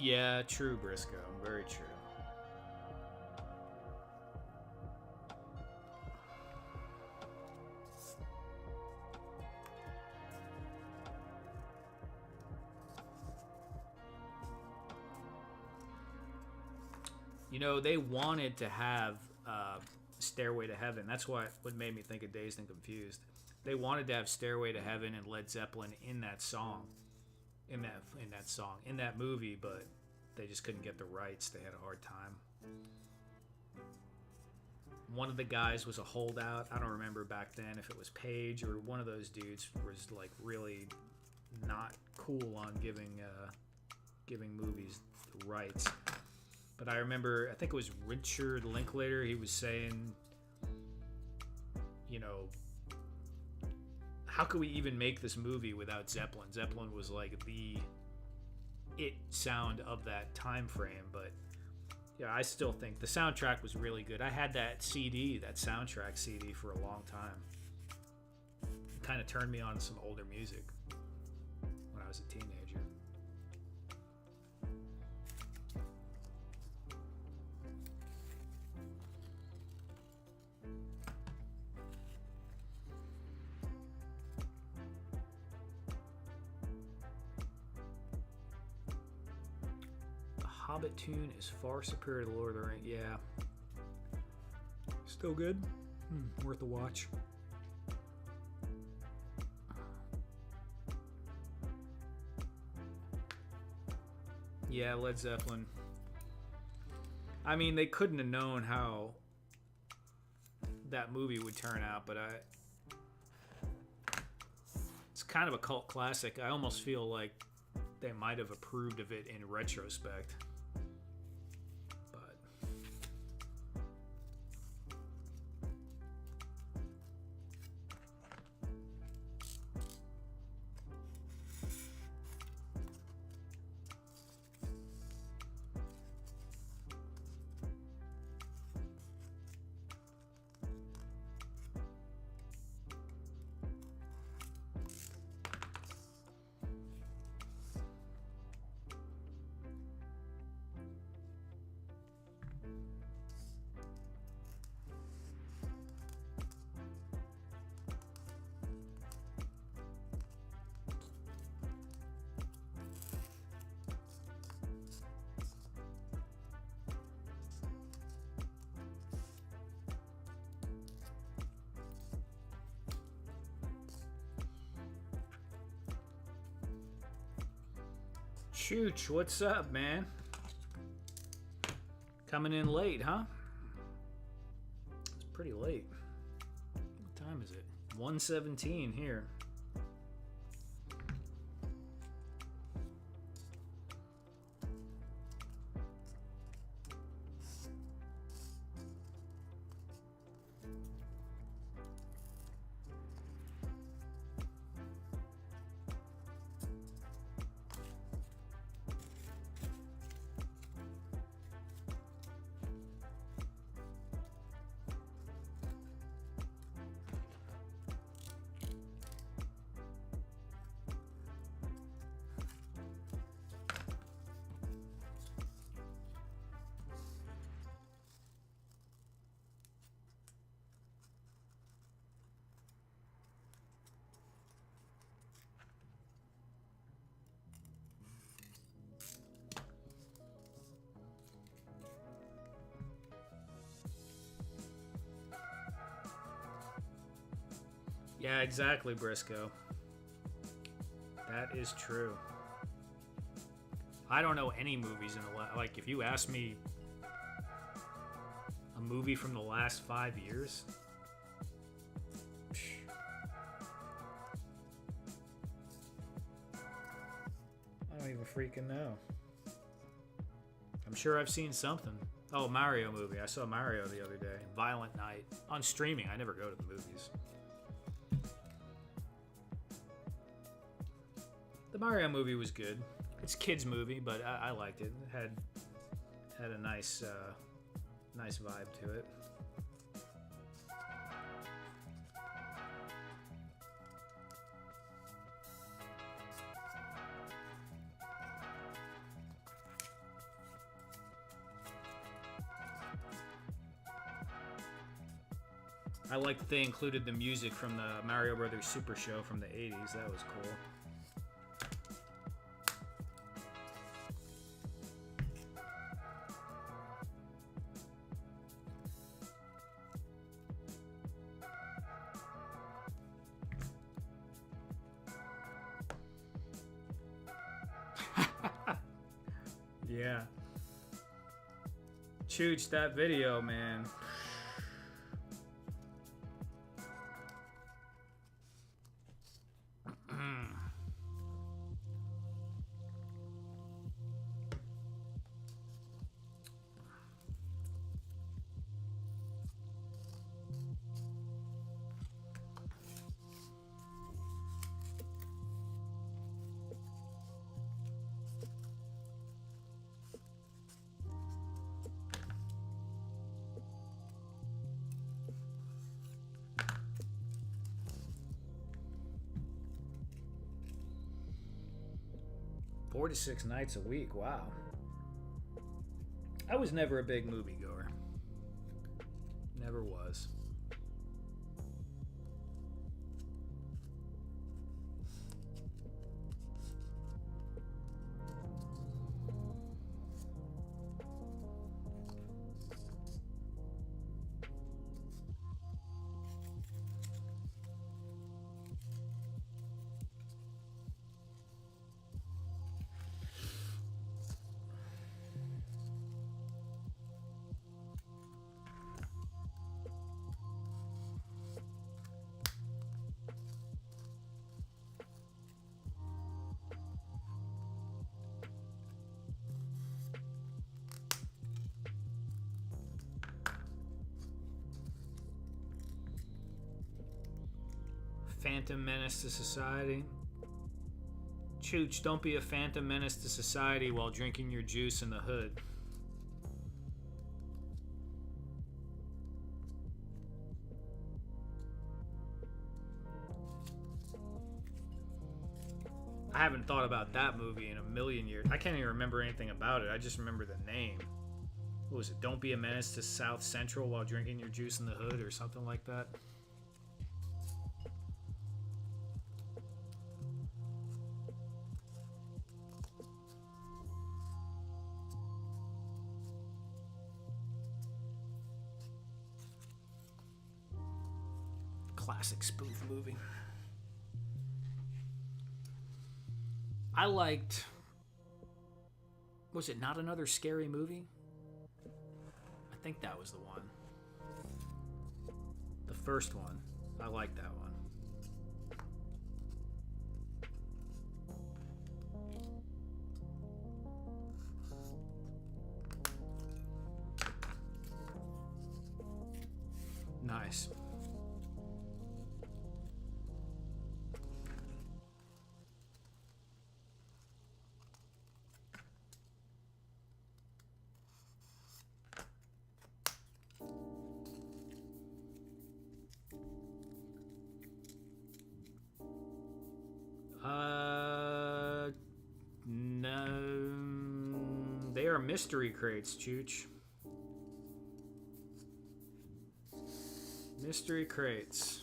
Yeah, true, Briscoe. Very true. You know, they wanted to have Stairway to Heaven. That's what made me think of Dazed and Confused. They wanted to have Stairway to Heaven and Led Zeppelin in that song. In that movie, but they just couldn't get the rights. They had a hard time. One of the guys was a holdout. I don't remember back then if it was Page or one of those dudes was like really not cool on giving movies the rights. But I remember, I think it was Richard Linklater. He was saying, you know, how could we even make this movie without Zeppelin? Zeppelin was like the it sound of that time frame, but yeah, I still think the soundtrack was really good. I had that soundtrack CD for a long time. It kind of turned me on to some older music when I was a teenager. Hobbit tune is far superior to Lord of the Rings. Yeah. Still good? Worth a watch. Yeah, Led Zeppelin. I mean, they couldn't have known how that movie would turn out, but it's kind of a cult classic. I almost feel like they might have approved of it in retrospect. But Chooch, what's up, man? Coming in late, huh? It's pretty late. What time is it? 1:17 here. Yeah, exactly, Briscoe. That is true. I don't know any movies in the like. If you ask me a movie from the last 5 years, I don't even freaking know. I'm sure I've seen something. Oh, Mario movie. I saw Mario the other day. Violent Night on streaming. I never go to the movies. The Mario movie was good. It's a kids movie, but I liked it. It had a nice nice vibe to it. I like that they included the music from the Mario Brothers Super Show from the 80s. That was cool. Yeah. Chooch, that video, man. Four to 6 nights a week. Wow. I was never a big moviegoer. Never was. Phantom menace to society. Chooch, don't be a phantom menace to society while drinking your juice in the hood. I haven't thought about that movie in a million years. I can't even remember anything about it. I just remember the name. What was it? Don't be a menace to South Central while drinking your juice in the hood or something like that. Classic spoof movie. I liked... Was it Not Another Scary Movie? I think that was the one. The first one. I liked that one. Nice. No. They are mystery crates, Chooch. Mystery crates.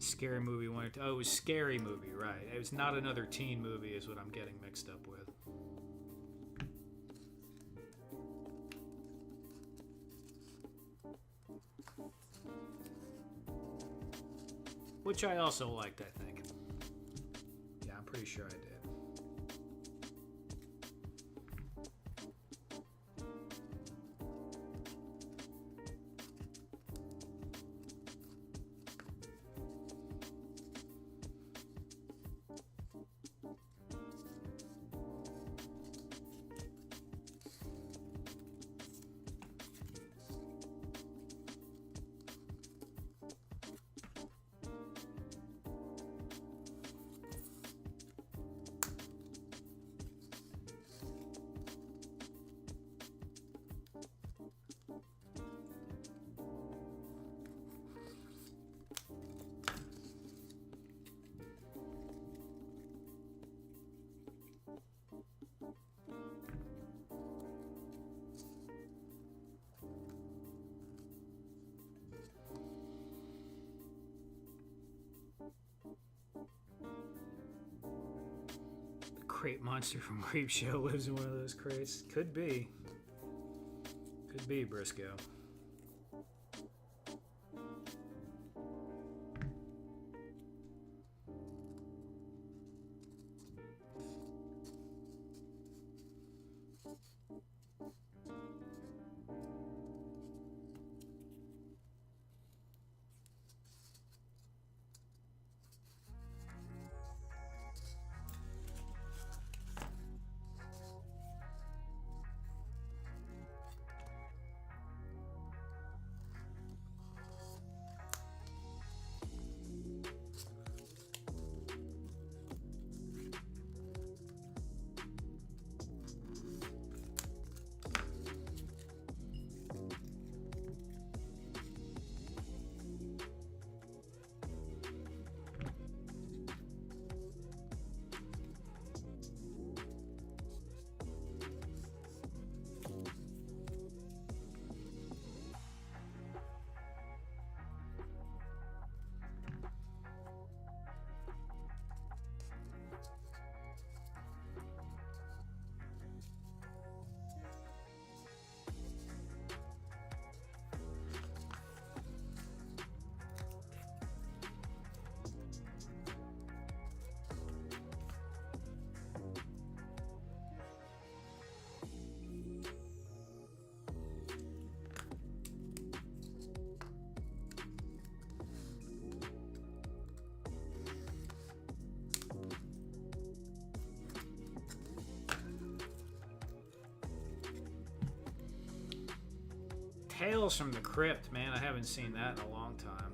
Scary Movie 1 or 2. Oh, it was Scary Movie, right. It was Not Another Teen Movie is what I'm getting mixed up with. Which I also liked, I think. Yeah, I'm pretty sure I did. Crate monster from Creepshow lives in one of those crates. Could be. Could be, Briscoe. Tales from the Crypt, man, I haven't seen that in a long time.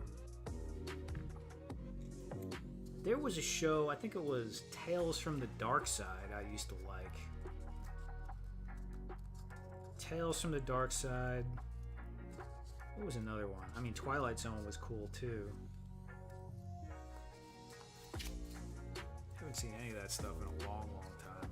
There was a show, I think it was Tales from the Dark Side, I used to like. Tales from the Dark Side. What was another one? I mean, Twilight Zone was cool too. Haven't seen any of that stuff in a long, long time.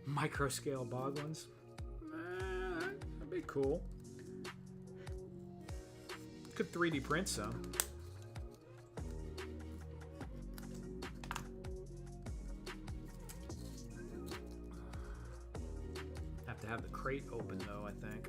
Microscale Boglins. That'd be cool. Could 3D print some. Have to have the crate open though, I think.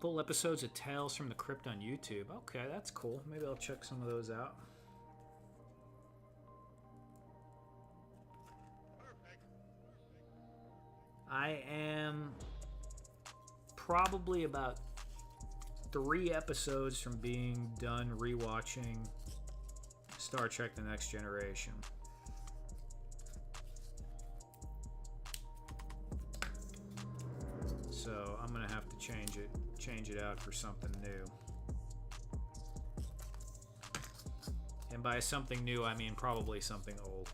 Full episodes of Tales from the Crypt on YouTube. Okay, that's cool. Maybe I'll check some of those out. I am probably about 3 episodes from being done rewatching Star Trek The Next Generation. So I'm gonna have to change it out for something new. And by something new, I mean probably something old.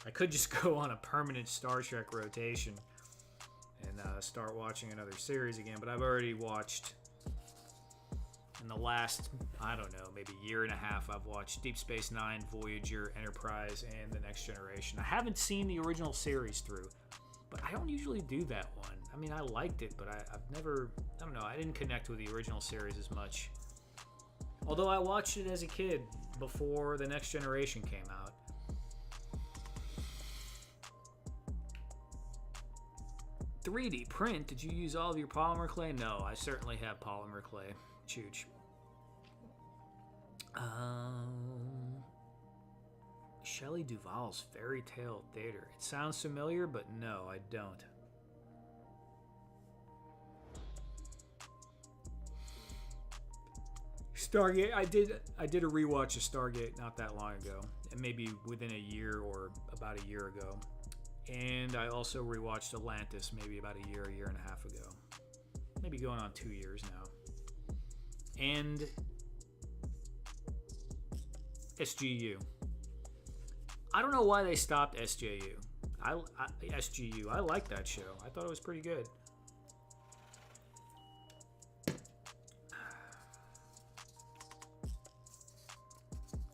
I could just go on a permanent Star Trek rotation and start watching another series again, but I've already watched, in the last, I don't know, maybe year and a half, I've watched Deep Space Nine, Voyager, Enterprise, and The Next Generation. I haven't seen the original series through, but I don't usually do that one. I mean, I liked it, but I've never, I don't know, I didn't connect with the original series as much. Although I watched it as a kid before The Next Generation came out. "3D print? Did you use all of your polymer clay?" No, I certainly have polymer clay. Chooch. Shelley Duvall's Fairy Tale Theater. It sounds familiar, but no, I don't. Stargate. I did a rewatch of Stargate not that long ago, and maybe within a year or about a year ago. And I also rewatched Atlantis maybe about a year and a half ago. Maybe going on 2 years now. And SGU. I don't know why they stopped SGU. SGU. I like that show. I thought it was pretty good.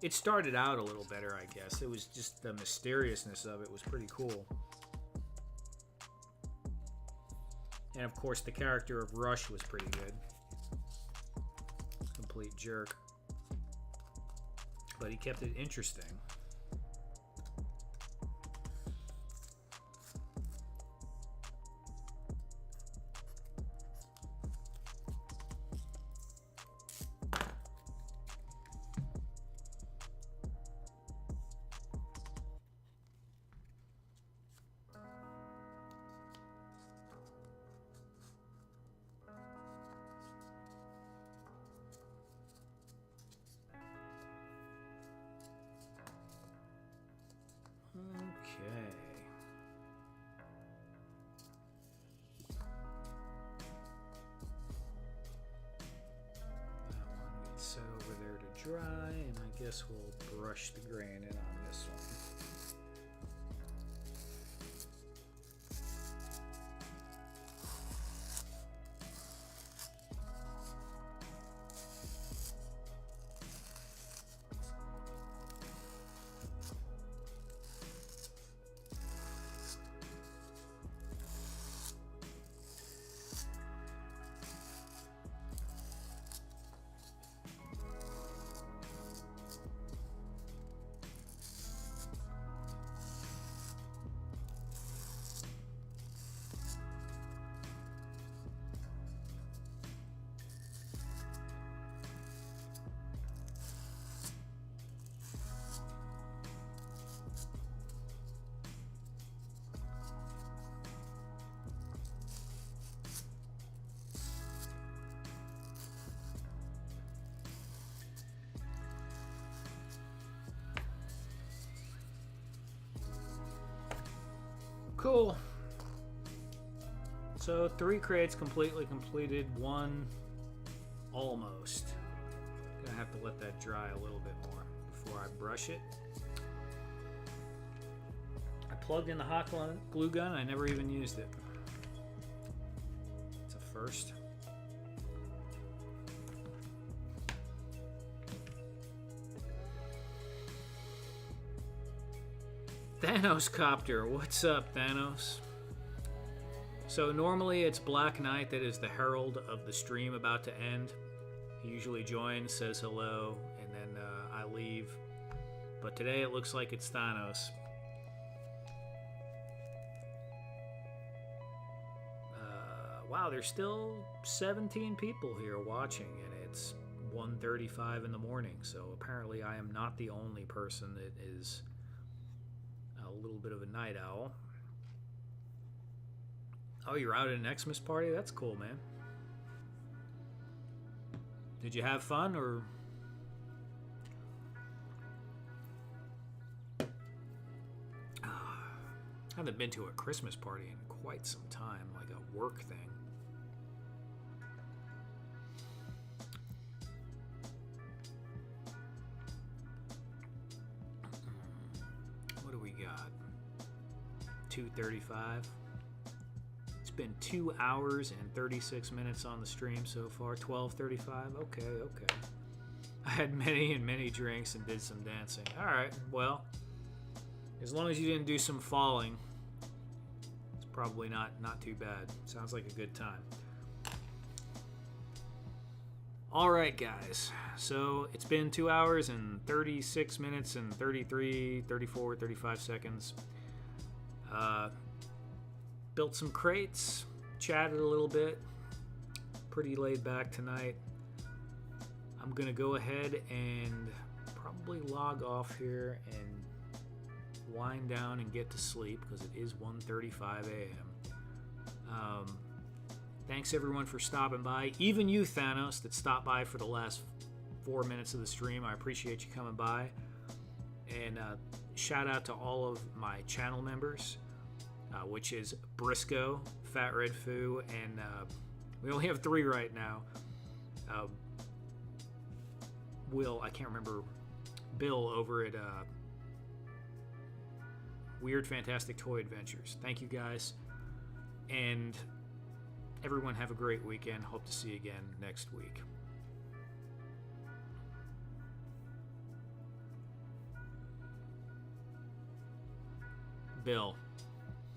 It started out a little better, I guess. It was just the mysteriousness of it was pretty cool. And of course, the character of Rush was pretty good. Complete jerk. But he kept it interesting. Okay. That one gets set over there to dry, and I guess we'll brush the grain in on this one. Cool. So 3 crates completely completed, 1 almost. Gonna have to let that dry a little bit more before I brush it. I plugged in the hot glue gun. I never even used it. It's a first. Thanos Copter, what's up, Thanos? So normally it's Black Knight that is the herald of the stream about to end. He usually joins, says hello, and then I leave. But today it looks like it's Thanos. Wow, there's still 17 people here watching, and it's 1:35 in the morning. So apparently I am not the only person that is a little bit of a night owl. Oh, you're out at an Xmas party? That's cool, man. Did you have fun, or? I haven't been to a Christmas party in quite some time, like a work thing. What do we got? 2:35. It's been 2 hours and 36 minutes on the stream so far. 12:35. Okay. I had many drinks and did some dancing. All right. Well, as long as you didn't do some falling, it's probably not too bad. Sounds like a good time. All right, guys. So it's been 2 hours and 36 minutes and 33, 34, 35 seconds. Built some crates, chatted a little bit. Pretty laid back tonight. I'm going to go ahead and probably log off here and wind down and get to sleep because it is 1:35 a.m. Thanks everyone for stopping by. Even you, Thanos, that stopped by for the last 4 minutes of the stream. I appreciate you coming by. And shout out to all of my channel members, which is Briscoe, Fat Red Foo, and we only have 3 right now. Will, I can't remember, Bill over at Weird Fantastic Toy Adventures. Thank you guys. And everyone have a great weekend. Hope to see you again next week. Bill.